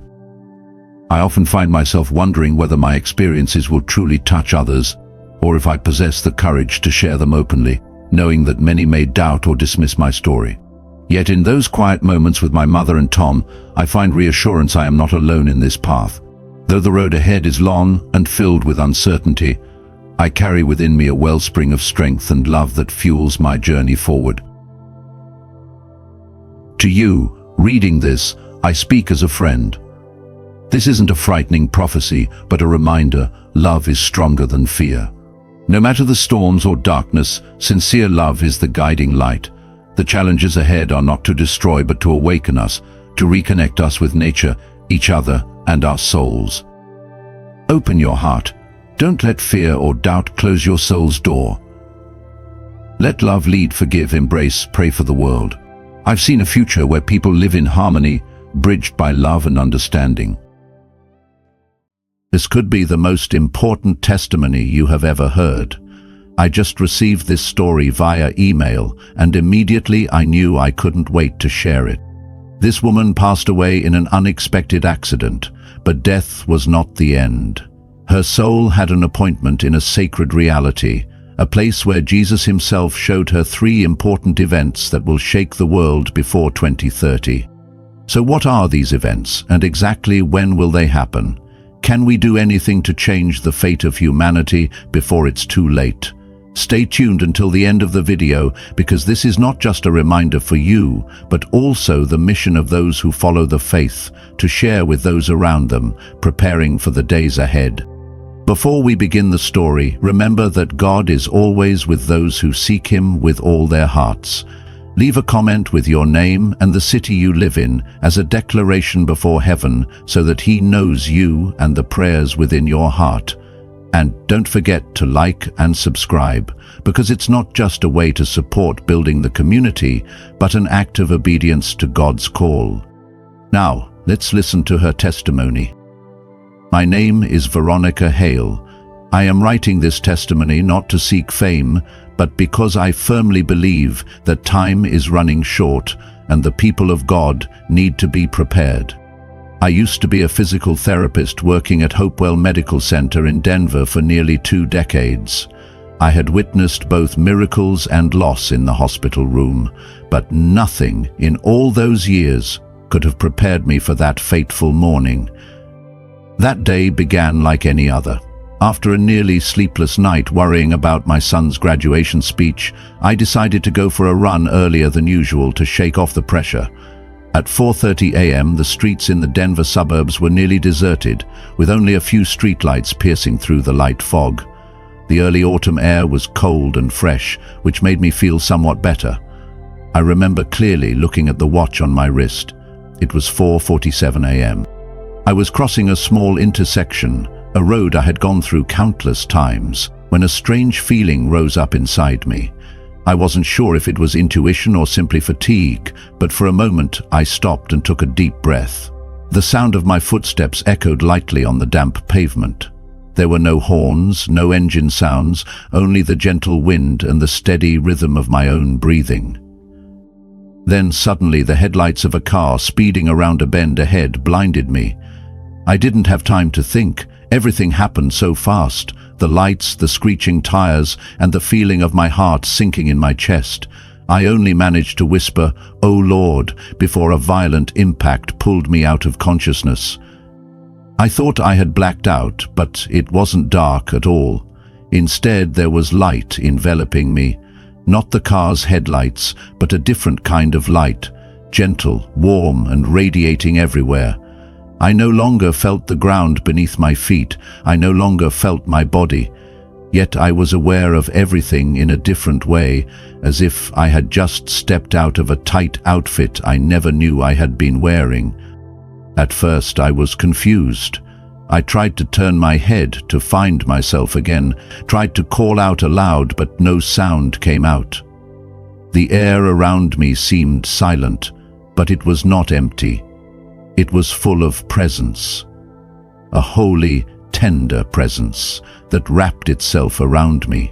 I often find myself wondering whether my experiences will truly touch others, or if I possess the courage to share them openly, knowing that many may doubt or dismiss my story. Yet in those quiet moments with my mother and Tom, I find reassurance I am not alone in this path. Though the road ahead is long and filled with uncertainty, I carry within me a wellspring of strength and love that fuels my journey forward. To you, reading this, I speak as a friend. This isn't a frightening prophecy, but a reminder: love is stronger than fear. No matter the storms or darkness, sincere love is the guiding light. The challenges ahead are not to destroy, but to awaken us, to reconnect us with nature, each other, and our souls. Open your heart. Don't let fear or doubt close your soul's door. Let love lead, forgive, embrace, pray for the world. I've seen a future where people live in harmony, bridged by love and understanding. This could be the most important testimony you have ever heard. I just received this story via email, and immediately I knew I couldn't wait to share it. This woman passed away in an unexpected accident, but death was not the end. Her soul had an appointment in a sacred reality, a place where Jesus himself showed her 3 important events that will shake the world before 2030. So what are these events, and exactly when will they happen? Can we do anything to change the fate of humanity before it's too late? Stay tuned until the end of the video, because this is not just a reminder for you, but also the mission of those who follow the faith, to share with those around them, preparing for the days ahead. Before we begin the story, remember that God is always with those who seek Him with all their hearts. Leave a comment with your name and the city you live in as a declaration before heaven, so that He knows you and the prayers within your heart. And don't forget to like and subscribe, because it's not just a way to support building the community, but an act of obedience to God's call. Now, let's listen to her testimony. My name is Veronica Hale. I am writing this testimony not to seek fame, but because I firmly believe that time is running short and the people of God need to be prepared. I used to be a physical therapist working at Hopewell Medical Center in Denver for nearly 2 decades. I had witnessed both miracles and loss in the hospital room, but nothing in all those years could have prepared me for that fateful morning. That day began like any other. After a nearly sleepless night worrying about my son's graduation speech, I decided to go for a run earlier than usual to shake off the pressure. At 4:30 a.m., the streets in the Denver suburbs were nearly deserted, with only a few streetlights piercing through the light fog. The early autumn air was cold and fresh, which made me feel somewhat better. I remember clearly looking at the watch on my wrist. It was 4:47 a.m. I was crossing a small intersection, a road I had gone through countless times, when a strange feeling rose up inside me. I wasn't sure if it was intuition or simply fatigue, but for a moment I stopped and took a deep breath. The sound of my footsteps echoed lightly on the damp pavement. There were no horns, no engine sounds, only the gentle wind and the steady rhythm of my own breathing. Then suddenly the headlights of a car speeding around a bend ahead blinded me. I didn't have time to think. Everything happened so fast. The lights, the screeching tires, and the feeling of my heart sinking in my chest. I only managed to whisper, "Oh Lord," before a violent impact pulled me out of consciousness. I thought I had blacked out, but it wasn't dark at all. Instead, there was light enveloping me. Not the car's headlights, but a different kind of light, gentle, warm, and radiating everywhere. I no longer felt the ground beneath my feet. I no longer felt my body. Yet I was aware of everything in a different way, as if I had just stepped out of a tight outfit I never knew I had been wearing. At first I was confused. I tried to turn my head to find myself again, tried to call out aloud, but no sound came out. The air around me seemed silent, but it was not empty. It was full of presence. A holy, tender presence that wrapped itself around me.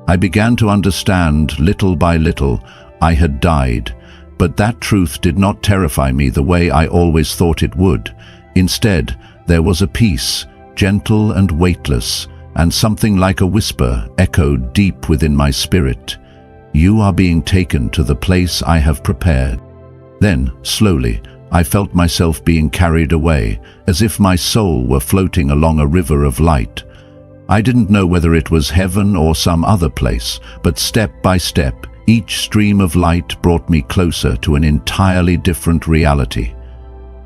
I began to understand, little by little, I had died, but that truth did not terrify me the way I always thought it would. Instead, there was a peace, gentle and weightless, and something like a whisper echoed deep within my spirit. "You are being taken to the place I have prepared." Then, slowly, I felt myself being carried away, as if my soul were floating along a river of light. I didn't know whether it was heaven or some other place, but step by step, each stream of light brought me closer to an entirely different reality.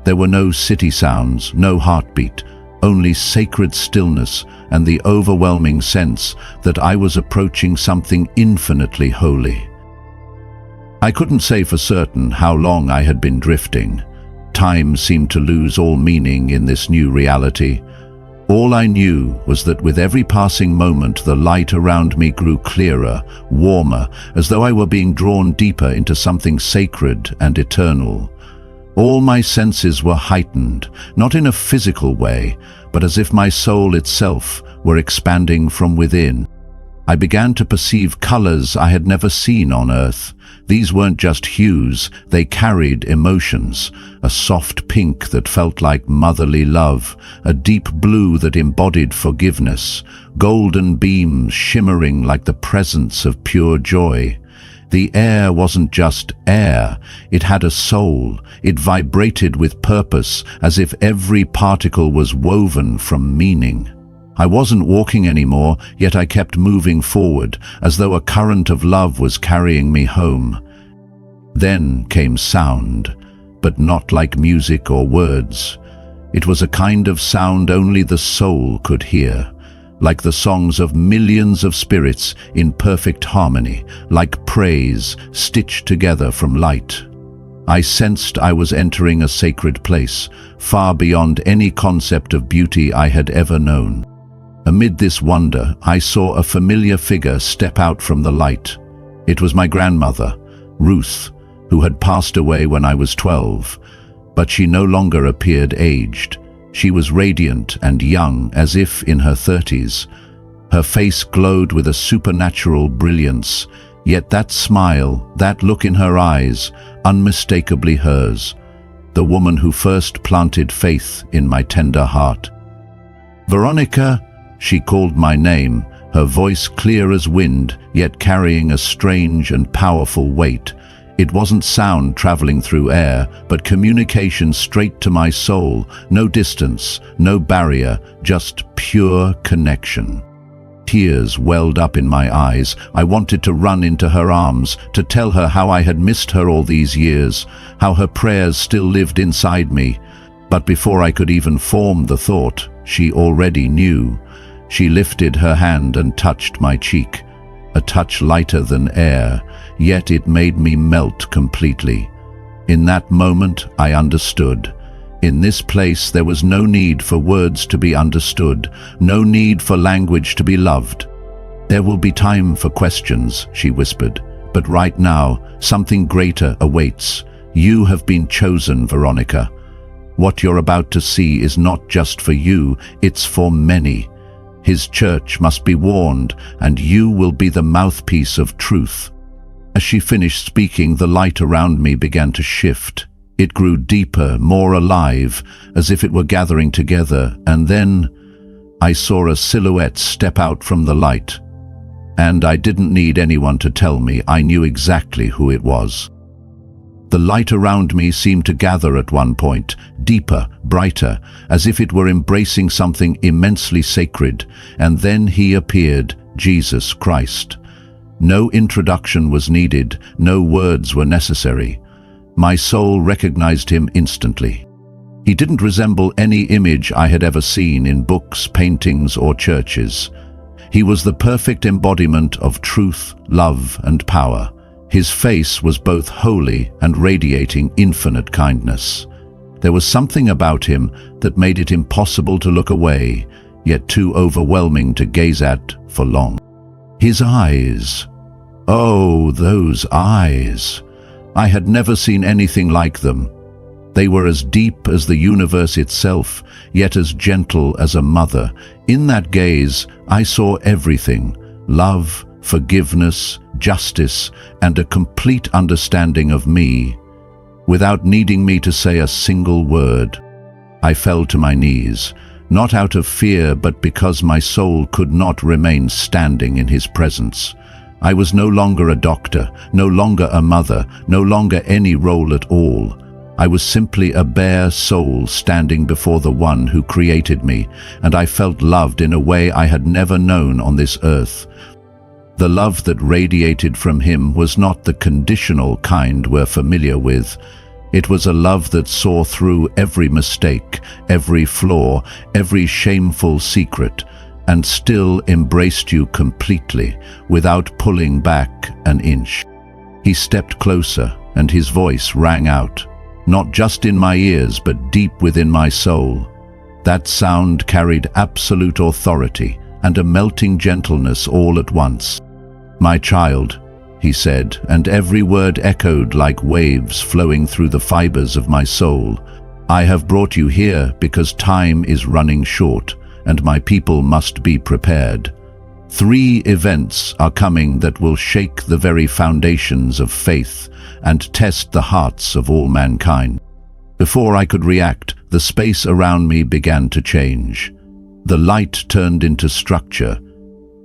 There were no city sounds, no heartbeat, only sacred stillness and the overwhelming sense that I was approaching something infinitely holy. I couldn't say for certain how long I had been drifting. Time seemed to lose all meaning in this new reality. All I knew was that with every passing moment the light around me grew clearer, warmer, as though I were being drawn deeper into something sacred and eternal. All my senses were heightened, not in a physical way, but as if my soul itself were expanding from within. I began to perceive colors I had never seen on earth. These weren't just hues, they carried emotions. A soft pink that felt like motherly love, a deep blue that embodied forgiveness, golden beams shimmering like the presence of pure joy. The air wasn't just air, it had a soul. It vibrated with purpose, as if every particle was woven from meaning. I wasn't walking anymore, yet I kept moving forward, as though a current of love was carrying me home. Then came sound, but not like music or words. It was a kind of sound only the soul could hear, like the songs of millions of spirits in perfect harmony, like praise stitched together from light. I sensed I was entering a sacred place, far beyond any concept of beauty I had ever known. Amid this wonder, I saw a familiar figure step out from the light. It was my grandmother, Ruth, who had passed away when I was 12, but she no longer appeared aged. She was radiant and young, as if in her 30s. Her face glowed with a supernatural brilliance, yet that smile, that look in her eyes, unmistakably hers, the woman who first planted faith in my tender heart. "Veronica," she called my name, her voice clear as wind, yet carrying a strange and powerful weight. It wasn't sound traveling through air, but communication straight to my soul. No distance, no barrier, just pure connection. Tears welled up in my eyes. I wanted to run into her arms, to tell her how I had missed her all these years, how her prayers still lived inside me. But before I could even form the thought, she already knew. She lifted her hand and touched my cheek, a touch lighter than air, yet it made me melt completely. In that moment, I understood. In this place, there was no need for words to be understood, no need for language to be loved. "There will be time for questions," she whispered, "but right now, something greater awaits. You have been chosen, Veronica." What you're about to see is not just for you, it's for many. His church must be warned, and you will be the mouthpiece of truth." As she finished speaking, the light around me began to shift. It grew deeper, more alive, as if it were gathering together, and then I saw a silhouette step out from the light. And I didn't need anyone to tell me, I knew exactly who it was. The light around me seemed to gather at one point, deeper, brighter, as if it were embracing something immensely sacred, and then he appeared, Jesus Christ. No introduction was needed, no words were necessary. My soul recognized him instantly. He didn't resemble any image I had ever seen in books, paintings, or churches. He was the perfect embodiment of truth, love, and power. His face was both holy and radiating infinite kindness. There was something about him that made it impossible to look away, yet too overwhelming to gaze at for long. His eyes. Oh, those eyes. I had never seen anything like them. They were as deep as the universe itself, yet as gentle as a mother. In that gaze, I saw everything: love, forgiveness, justice, and a complete understanding of me. Without needing me to say a single word, I fell to my knees, not out of fear, but because my soul could not remain standing in his presence. I was no longer a doctor, no longer a mother, no longer any role at all. I was simply a bare soul standing before the one who created me, and I felt loved in a way I had never known on this earth. The love that radiated from him was not the conditional kind we're familiar with. It was a love that saw through every mistake, every flaw, every shameful secret, and still embraced you completely, without pulling back an inch. He stepped closer, and his voice rang out, not just in my ears, but deep within my soul. That sound carried absolute authority and a melting gentleness all at once. "My child," he said, and every word echoed like waves flowing through the fibers of my soul. "I have brought you here because time is running short, and my people must be prepared. 3 events are coming that will shake the very foundations of faith and test the hearts of all mankind." Before I could react, the space around me began to change. The light turned into structure,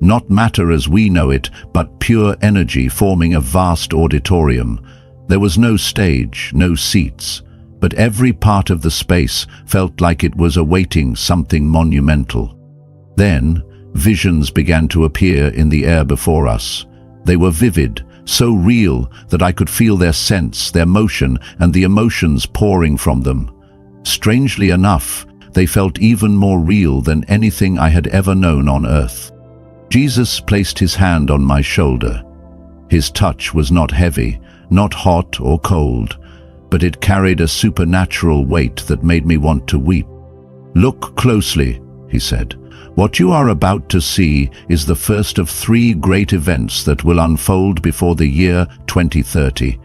not matter as we know it, but pure energy forming a vast auditorium. There was no stage, no seats, but every part of the space felt like it was awaiting something monumental. Then, visions began to appear in the air before us. They were vivid, so real that I could feel their sense, their motion, and the emotions pouring from them. Strangely enough, they felt even more real than anything I had ever known on earth. Jesus placed his hand on my shoulder. His touch was not heavy, not hot or cold, but it carried a supernatural weight that made me want to weep. "Look closely," he said. "What you are about to see is the first of 3 great events that will unfold before the year 2030.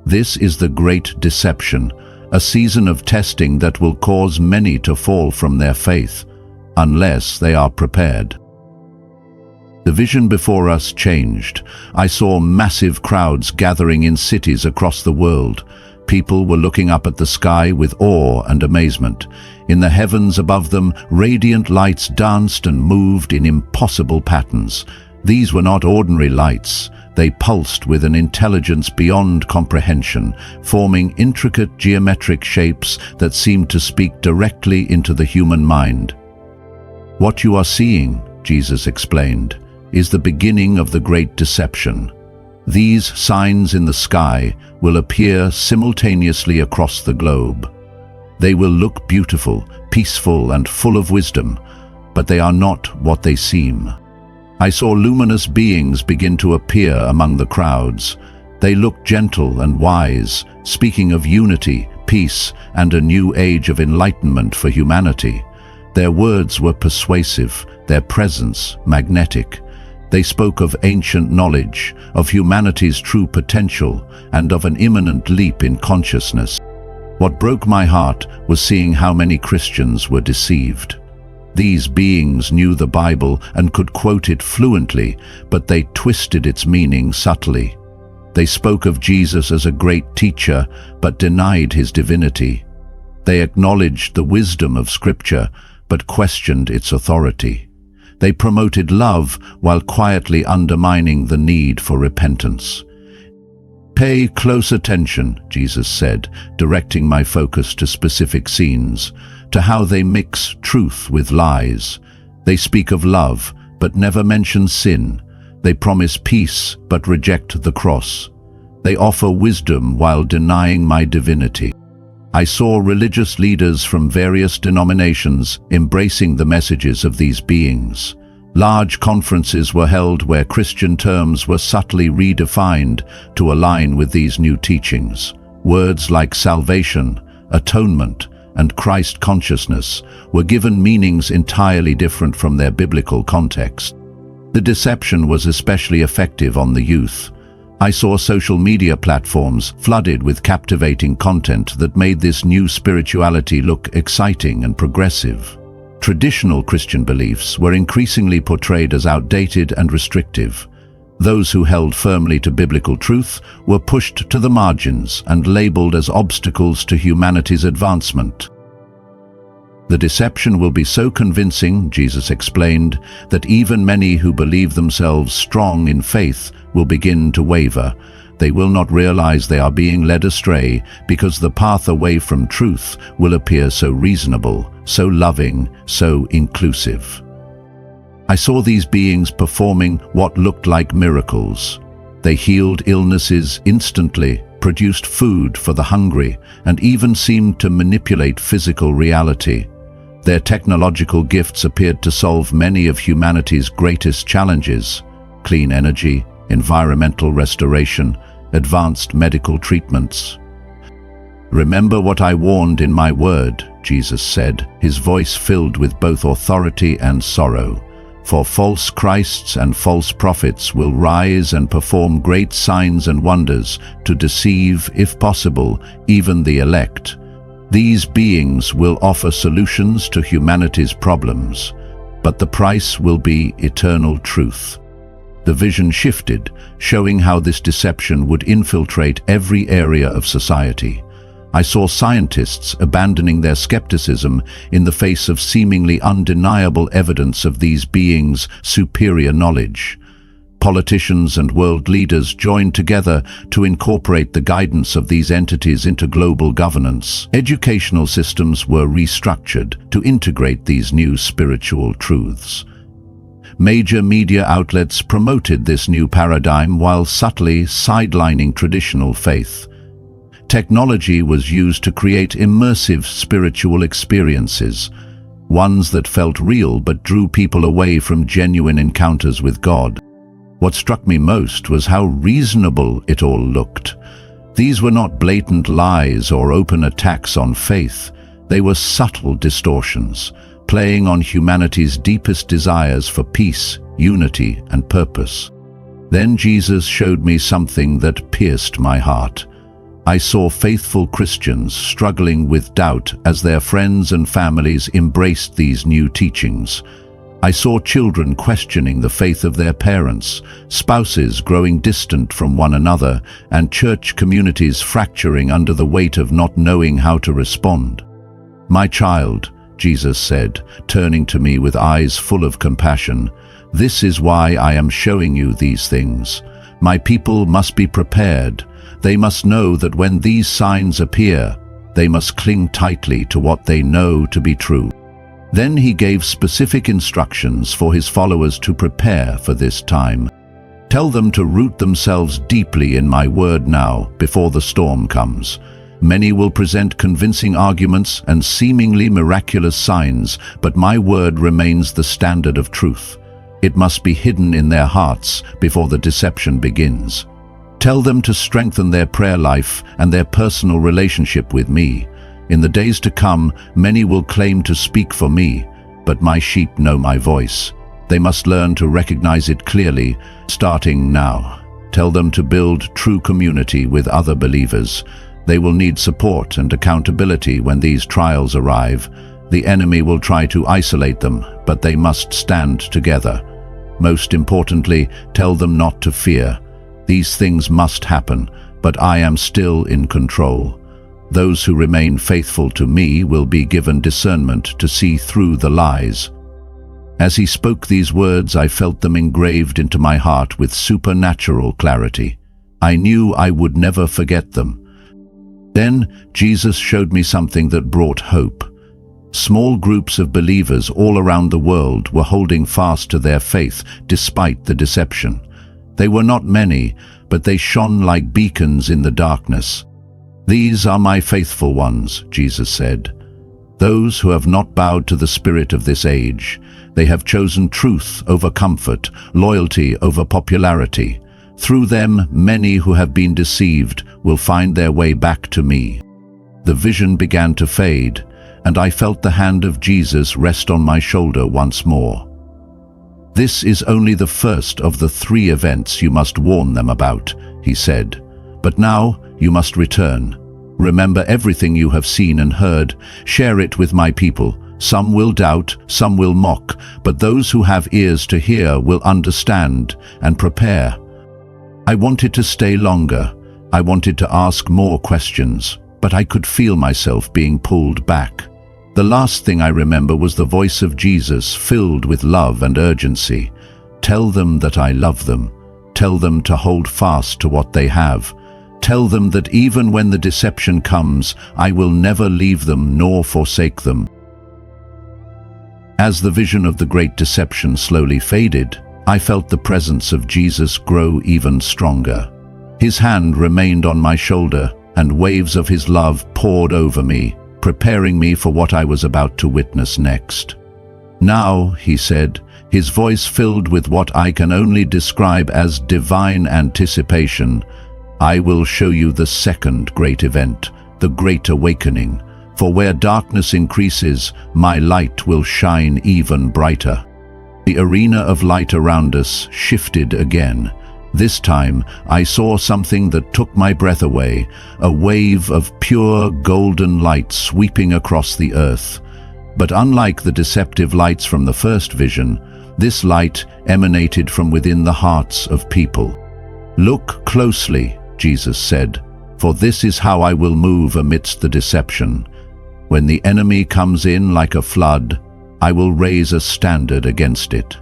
This is the Great Deception, a season of testing that will cause many to fall from their faith, unless they are prepared." The vision before us changed. I saw massive crowds gathering in cities across the world. People were looking up at the sky with awe and amazement. In the heavens above them, radiant lights danced and moved in impossible patterns. These were not ordinary lights. They pulsed with an intelligence beyond comprehension, forming intricate geometric shapes that seemed to speak directly into the human mind. "What you are seeing," Jesus explained, "is the beginning of the Great Deception. These signs in the sky will appear simultaneously across the globe. They will look beautiful, peaceful, and full of wisdom, but they are not what they seem." I saw luminous beings begin to appear among the crowds. They looked gentle and wise, speaking of unity, peace, and a new age of enlightenment for humanity. Their words were persuasive, their presence magnetic. They spoke of ancient knowledge, of humanity's true potential, and of an imminent leap in consciousness. What broke my heart was seeing how many Christians were deceived. These beings knew the Bible and could quote it fluently, but they twisted its meaning subtly. They spoke of Jesus as a great teacher, but denied his divinity. They acknowledged the wisdom of Scripture, but questioned its authority. They promoted love while quietly undermining the need for repentance. "Pay close attention," Jesus said, directing my focus to specific scenes, to how they mix truth with lies. They speak of love, but never mention sin. They promise peace, but reject the cross. They offer wisdom while denying my divinity. I saw religious leaders from various denominations embracing the messages of these beings. Large conferences were held where Christian terms were subtly redefined to align with these new teachings. Words like salvation, atonement, and Christ consciousness were given meanings entirely different from their biblical context. The deception was especially effective on the youth. I saw social media platforms flooded with captivating content that made this new spirituality look exciting and progressive. Traditional Christian beliefs were increasingly portrayed as outdated and restrictive. Those who held firmly to biblical truth were pushed to the margins and labeled as obstacles to humanity's advancement. The deception will be so convincing, Jesus explained, that even many who believe themselves strong in faith will begin to waver. They will not realize they are being led astray because the path away from truth will appear so reasonable, so loving, so inclusive. I saw these beings performing what looked like miracles. They healed illnesses instantly, produced food for the hungry, and even seemed to manipulate physical reality. Their technological gifts appeared to solve many of humanity's greatest challenges: clean energy, environmental restoration, advanced medical treatments. "Remember what I warned in my word," Jesus said, his voice filled with both authority and sorrow. "For false Christs and false prophets will rise and perform great signs and wonders to deceive, if possible, even the elect. These beings will offer solutions to humanity's problems, but the price will be eternal truth." The vision shifted, showing how this deception would infiltrate every area of society. I saw scientists abandoning their skepticism in the face of seemingly undeniable evidence of these beings' superior knowledge. Politicians and world leaders joined together to incorporate the guidance of these entities into global governance. Educational systems were restructured to integrate these new spiritual truths. Major media outlets promoted this new paradigm while subtly sidelining traditional faith. Technology was used to create immersive spiritual experiences, ones that felt real but drew people away from genuine encounters with God. What struck me most was how reasonable it all looked. These were not blatant lies or open attacks on faith. They were subtle distortions, playing on humanity's deepest desires for peace, unity, and purpose. Then Jesus showed me something that pierced my heart. I saw faithful Christians struggling with doubt as their friends and families embraced these new teachings. I saw children questioning the faith of their parents, spouses growing distant from one another, and church communities fracturing under the weight of not knowing how to respond. "My child," Jesus said, turning to me with eyes full of compassion, "this is why I am showing you these things. My people must be prepared. They must know that when these signs appear, they must cling tightly to what they know to be true." Then he gave specific instructions for his followers to prepare for this time. "Tell them to root themselves deeply in my word now, before the storm comes. Many will present convincing arguments and seemingly miraculous signs, but my word remains the standard of truth. It must be hidden in their hearts before the deception begins. Tell them to strengthen their prayer life and their personal relationship with me. In the days to come, many will claim to speak for me, but my sheep know my voice. They must learn to recognize it clearly, starting now. Tell them to build true community with other believers. They will need support and accountability when these trials arrive. The enemy will try to isolate them, but they must stand together. Most importantly, tell them not to fear. These things must happen, but I am still in control. Those who remain faithful to me will be given discernment to see through the lies. As he spoke these words, I felt them engraved into my heart with supernatural clarity. I knew I would never forget them. Then Jesus showed me something that brought hope. Small groups of believers all around the world were holding fast to their faith despite the deception. They were not many, but they shone like beacons in the darkness. "These are my faithful ones," Jesus said. "Those who have not bowed to the spirit of this age. They have chosen truth over comfort, loyalty over popularity. Through them, many who have been deceived will find their way back to me." The vision began to fade, and I felt the hand of Jesus rest on my shoulder once more. "This is only the first of the 3 events you must warn them about," he said. "But now you must return. Remember everything you have seen and heard. Share it with my people. Some will doubt, some will mock, but those who have ears to hear will understand and prepare." I wanted to stay longer. I wanted to ask more questions, but I could feel myself being pulled back. The last thing I remember was the voice of Jesus, filled with love and urgency. "Tell them that I love them. Tell them to hold fast to what they have. Tell them that even when the deception comes, I will never leave them nor forsake them." As the vision of the great deception slowly faded, I felt the presence of Jesus grow even stronger. His hand remained on my shoulder, and waves of his love poured over me, preparing me for what I was about to witness next. "Now," he said, his voice filled with what I can only describe as divine anticipation, "I will show you the second great event, the Great Awakening. For where darkness increases, my light will shine even brighter." The arena of light around us shifted again. This time, I saw something that took my breath away, a wave of pure golden light sweeping across the earth. But unlike the deceptive lights from the first vision, this light emanated from within the hearts of people. "Look closely," Jesus said, "for this is how I will move amidst the deception. When the enemy comes in like a flood, I will raise a standard against it."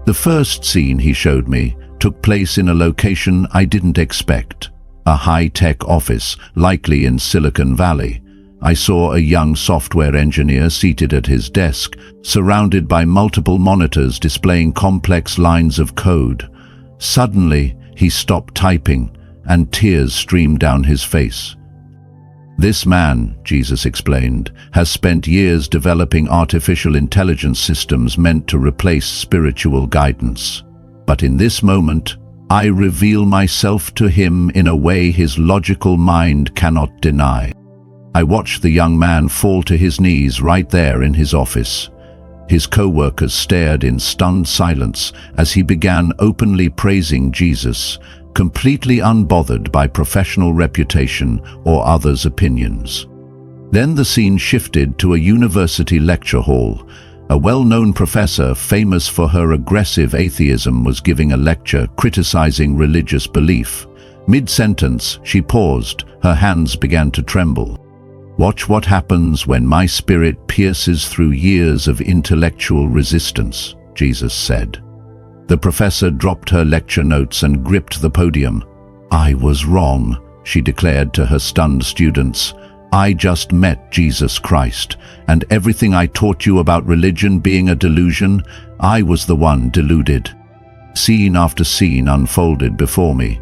The first scene he showed me took place in a location I didn't expect, a high-tech office, likely in Silicon Valley. I saw a young software engineer seated at his desk, surrounded by multiple monitors displaying complex lines of code. Suddenly, he stopped typing, and tears streamed down his face. "This man," Jesus explained, "has spent years developing artificial intelligence systems meant to replace spiritual guidance. But in this moment, I reveal myself to him in a way his logical mind cannot deny." I watched the young man fall to his knees right there in his office. His co-workers stared in stunned silence as he began openly praising Jesus, completely unbothered by professional reputation or others' opinions. Then the scene shifted to a university lecture hall. A well-known professor, famous for her aggressive atheism, was giving a lecture criticizing religious belief. Mid-sentence, she paused, her hands began to tremble. "Watch what happens when my spirit pierces through years of intellectual resistance," Jesus said. The professor dropped her lecture notes and gripped the podium. "I was wrong," she declared to her stunned students. "I just met Jesus Christ, and everything I taught you about religion being a delusion, I was the one deluded." Scene after scene unfolded before me,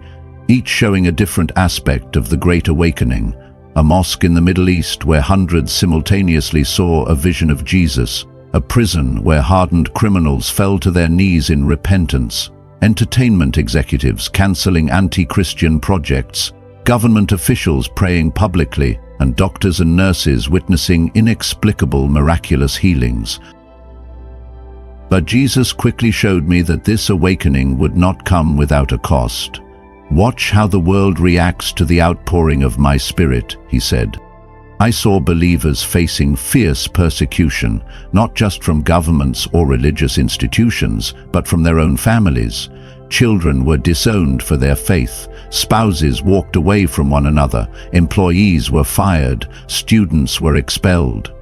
each showing a different aspect of the Great Awakening. A mosque in the Middle East where hundreds simultaneously saw a vision of Jesus, a prison where hardened criminals fell to their knees in repentance, entertainment executives canceling anti-Christian projects, government officials praying publicly, and doctors and nurses witnessing inexplicable miraculous healings. But Jesus quickly showed me that this awakening would not come without a cost. "Watch how the world reacts to the outpouring of my Spirit," he said. I saw believers facing fierce persecution, not just from governments or religious institutions, but from their own families. Children were disowned for their faith, spouses walked away from one another, employees were fired, students were expelled.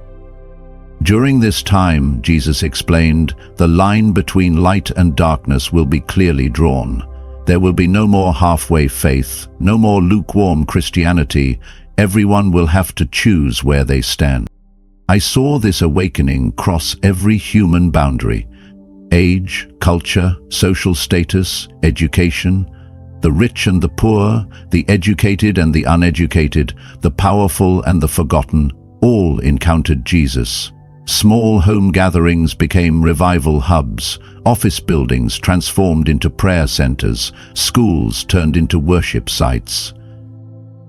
During this time, Jesus explained, the line between light and darkness will be clearly drawn. There will be no more halfway faith, no more lukewarm Christianity. Everyone will have to choose where they stand. I saw this awakening cross every human boundary: age, culture, social status, education. The rich and the poor, the educated and the uneducated, the powerful and the forgotten, all encountered Jesus. Small home gatherings became revival hubs, office buildings transformed into prayer centers, schools turned into worship sites.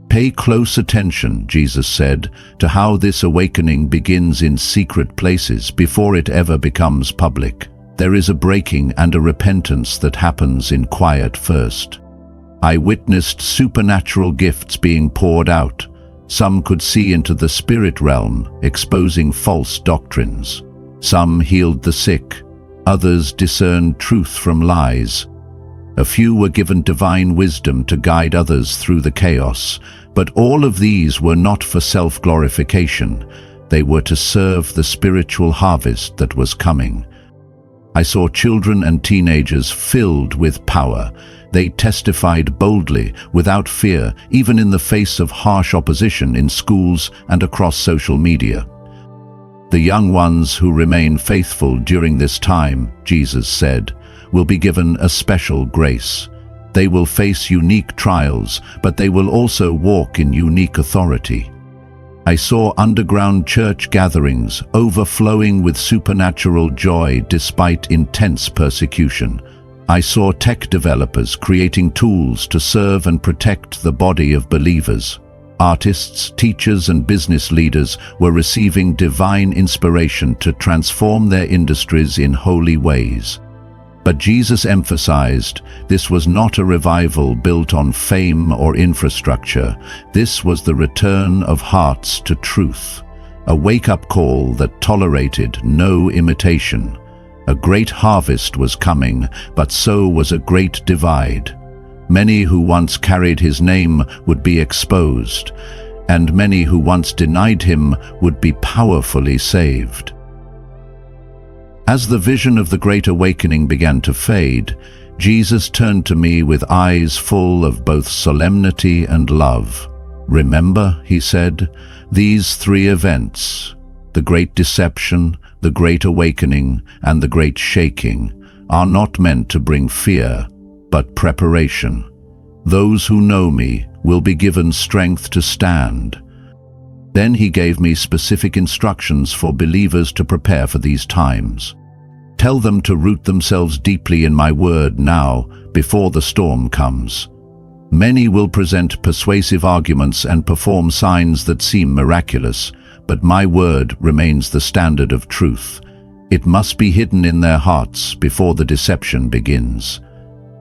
Pay close attention, Jesus said, to how this awakening begins in secret places before it ever becomes public. There is a breaking and a repentance that happens in quiet first. I witnessed supernatural gifts being poured out. Some could see into the spirit realm, exposing false doctrines. Some healed the sick. Others discerned truth from lies. A few were given divine wisdom to guide others through the chaos. But all of these were not for self-glorification. They were to serve the spiritual harvest that was coming. I saw children and teenagers filled with power. They testified boldly, without fear, even in the face of harsh opposition in schools and across social media. The young ones who remain faithful during this time, Jesus said, will be given a special grace. They will face unique trials, but they will also walk in unique authority. I saw underground church gatherings overflowing with supernatural joy despite intense persecution. I saw tech developers creating tools to serve and protect the body of believers. Artists, teachers, and business leaders were receiving divine inspiration to transform their industries in holy ways. But Jesus emphasized, this was not a revival built on fame or infrastructure. This was the return of hearts to truth, a wake-up call that tolerated no imitation. A great harvest was coming, but so was a great divide. Many who once carried his name would be exposed, and many who once denied him would be powerfully saved. As the vision of the Great Awakening began to fade, Jesus turned to me with eyes full of both solemnity and love. "Remember," he said, "these three events, the Great Deception, the Great Awakening, and the Great Shaking, are not meant to bring fear, but preparation. Those who know me will be given strength to stand." Then he gave me specific instructions for believers to prepare for these times. Tell them to root themselves deeply in my word now, before the storm comes. Many will present persuasive arguments and perform signs that seem miraculous, but my word remains the standard of truth. It must be hidden in their hearts before the deception begins.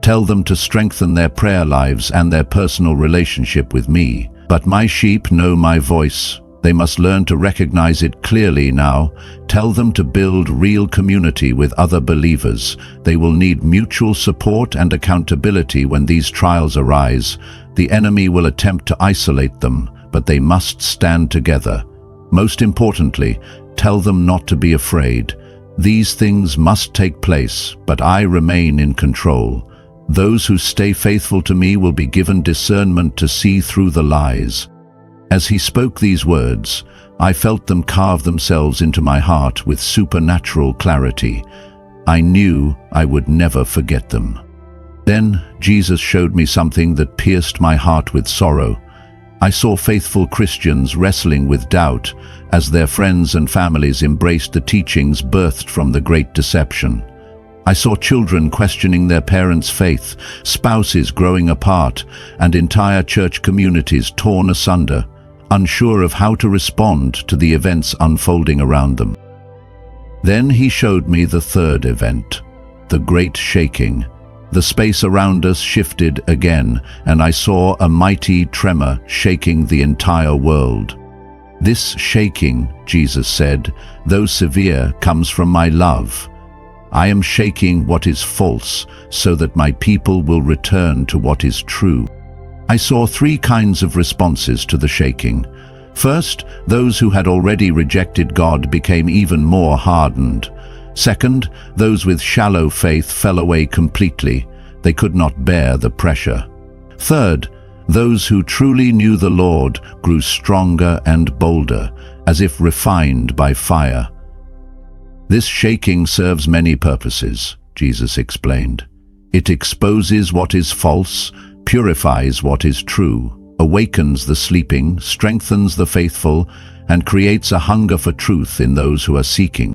Tell them to strengthen their prayer lives and their personal relationship with me. But my sheep know my voice. They must learn to recognize it clearly now. Tell them to build real community with other believers. They will need mutual support and accountability when these trials arise. The enemy will attempt to isolate them, but they must stand together. Most importantly, tell them not to be afraid. These things must take place, but I remain in control. Those who stay faithful to me will be given discernment to see through the lies. As he spoke these words, I felt them carve themselves into my heart with supernatural clarity. I knew I would never forget them. Then Jesus showed me something that pierced my heart with sorrow. I saw faithful Christians wrestling with doubt as their friends and families embraced the teachings birthed from the Great Deception. I saw children questioning their parents' faith, spouses growing apart, and entire church communities torn asunder, unsure of how to respond to the events unfolding around them. Then he showed me the third event, the Great Shaking. The space around us shifted again, and I saw a mighty tremor shaking the entire world. "This shaking," Jesus said, "though severe, comes from my love. I am shaking what is false, so that my people will return to what is true." I saw three kinds of responses to the shaking. First, those who had already rejected God became even more hardened. Second, those with shallow faith fell away completely. They could not bear the pressure. Third, those who truly knew the Lord grew stronger and bolder, as if refined by fire. "This shaking serves many purposes," Jesus explained. "It exposes what is false, purifies what is true, awakens the sleeping, strengthens the faithful, and creates a hunger for truth in those who are seeking."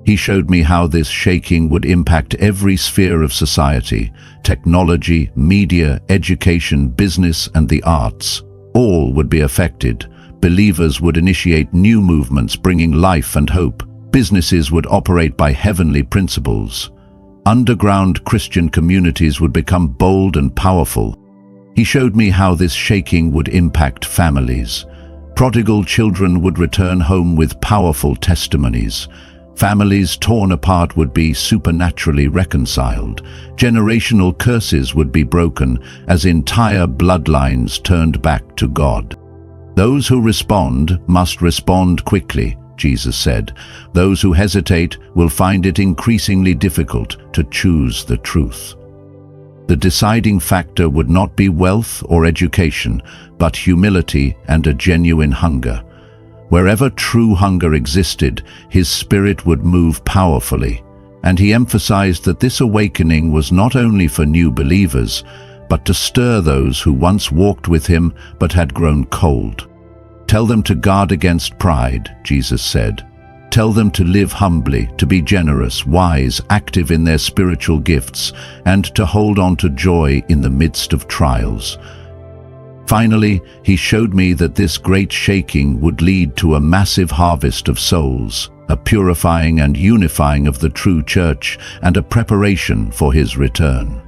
He showed me how this shaking would impact every sphere of society: technology, media, education, business, and the arts. All would be affected. Believers would initiate new movements bringing life and hope. Businesses would operate by heavenly principles. Underground Christian communities would become bold and powerful. He showed me how this shaking would impact families. Prodigal children would return home with powerful testimonies. Families torn apart would be supernaturally reconciled. Generational curses would be broken as entire bloodlines turned back to God. "Those who respond must respond quickly," Jesus said. "Those who hesitate will find it increasingly difficult to choose the truth." The deciding factor would not be wealth or education, but humility and a genuine hunger. Wherever true hunger existed, His Spirit would move powerfully, and He emphasized that this awakening was not only for new believers, but to stir those who once walked with Him but had grown cold. "Tell them to guard against pride," Jesus said. "Tell them to live humbly, to be generous, wise, active in their spiritual gifts, and to hold on to joy in the midst of trials." Finally, He showed me that this great shaking would lead to a massive harvest of souls, a purifying and unifying of the true church, and a preparation for His return.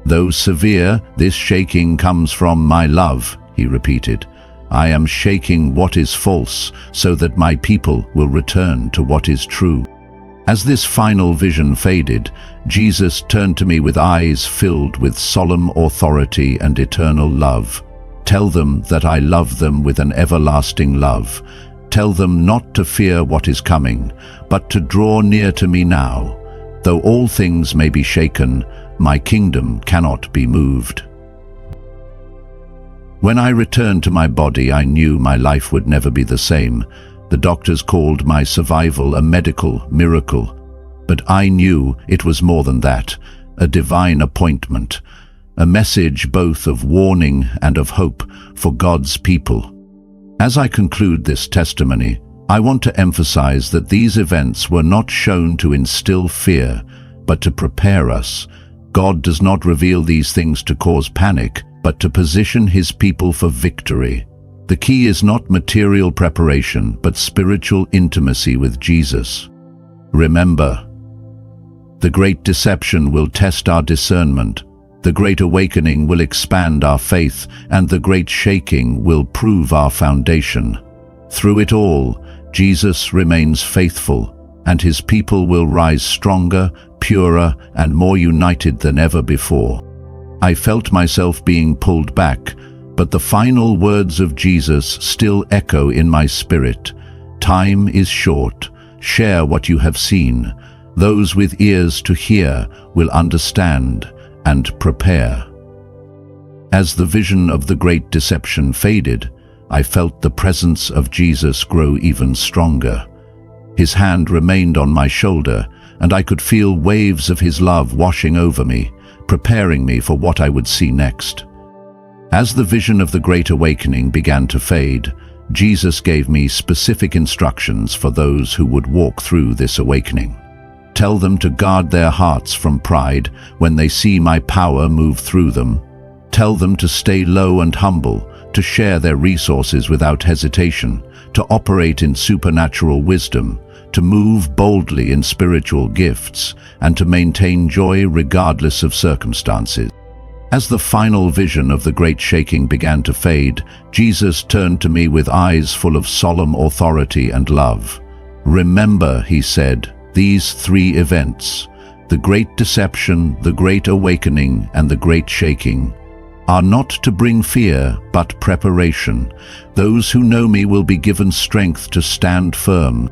"Though severe, this shaking comes from my love," He repeated. "I am shaking what is false, so that my people will return to what is true." As this final vision faded, Jesus turned to me with eyes filled with solemn authority and eternal love. "Tell them that I love them with an everlasting love. Tell them not to fear what is coming, but to draw near to me now. Though all things may be shaken, my kingdom cannot be moved." When I returned to my body, I knew my life would never be the same. The doctors called my survival a medical miracle. But I knew it was more than that, a divine appointment, a message both of warning and of hope for God's people. As I conclude this testimony, I want to emphasize that these events were not shown to instill fear, but to prepare us. God does not reveal these things to cause panic, but to position His people for victory. The key is not material preparation, but spiritual intimacy with Jesus. Remember, the great deception will test our discernment. The great awakening will expand our faith, and the great shaking will prove our foundation. Through it all, Jesus remains faithful, and His people will rise stronger, purer, and more united than ever before. I felt myself being pulled back, but the final words of Jesus still echo in my spirit. "Time is short. Share what you have seen. Those with ears to hear will understand and prepare." As the vision of the great deception faded, I felt the presence of Jesus grow even stronger. His hand remained on my shoulder, and I could feel waves of His love washing over me, preparing me for what I would see next. As the vision of the Great Awakening began to fade, Jesus gave me specific instructions for those who would walk through this awakening. "Tell them to guard their hearts from pride when they see my power move through them. Tell them to stay low and humble, to share their resources without hesitation, to operate in supernatural wisdom, to move boldly in spiritual gifts, and to maintain joy regardless of circumstances. As the final vision of the great shaking began to fade, Jesus turned to me with eyes full of solemn authority and love. "Remember," he said, "these three events, the great deception, the great awakening, and the great shaking, are not to bring fear, but preparation. Those who know me will be given strength to stand firm."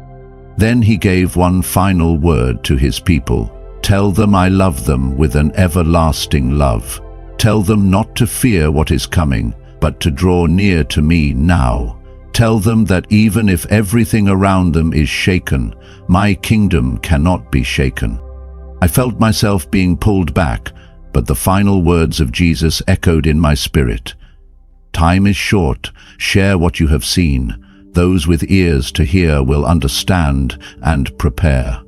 Then he gave one final word to his people. "Tell them I love them with an everlasting love. Tell them not to fear what is coming, but to draw near to me now. Tell them that even if everything around them is shaken, my kingdom cannot be shaken." I felt myself being pulled back, but the final words of Jesus echoed in my spirit. "Time is short. Share what you have seen. Those with ears to hear will understand and prepare."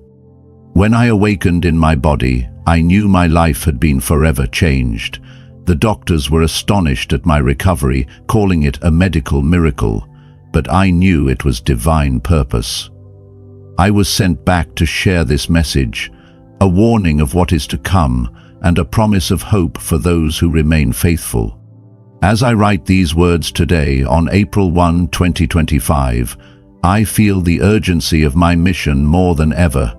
When I awakened in my body, I knew my life had been forever changed. The doctors were astonished at my recovery, calling it a medical miracle, but I knew it was divine purpose. I was sent back to share this message, a warning of what is to come, and a promise of hope for those who remain faithful. As I write these words today, on April 1, 2025, I feel the urgency of my mission more than ever.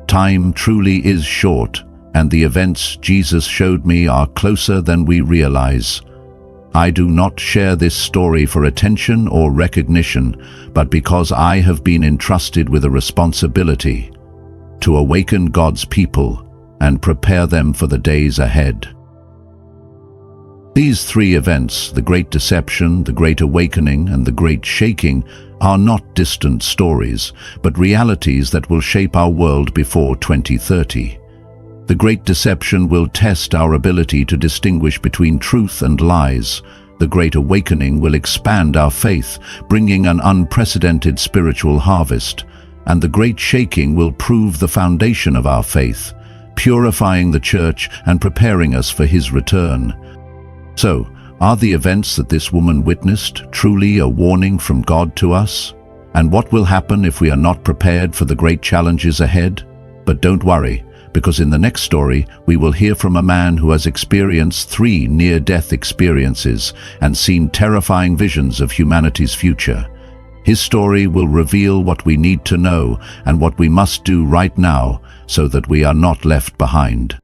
Time truly is short, and the events Jesus showed me are closer than we realize. I do not share this story for attention or recognition, but because I have been entrusted with a responsibility to awaken God's people and prepare them for the days ahead. These three events, the Great Deception, the Great Awakening, and the Great Shaking, are not distant stories, but realities that will shape our world before 2030. The Great Deception will test our ability to distinguish between truth and lies. The Great Awakening will expand our faith, bringing an unprecedented spiritual harvest. And the Great Shaking will prove the foundation of our faith, purifying the church and preparing us for his return. So, are the events that this woman witnessed truly a warning from God to us? And what will happen if we are not prepared for the great challenges ahead? But don't worry, because in the next story, we will hear from a man who has experienced 3 near-death experiences and seen terrifying visions of humanity's future. His story will reveal what we need to know and what we must do right now so that we are not left behind.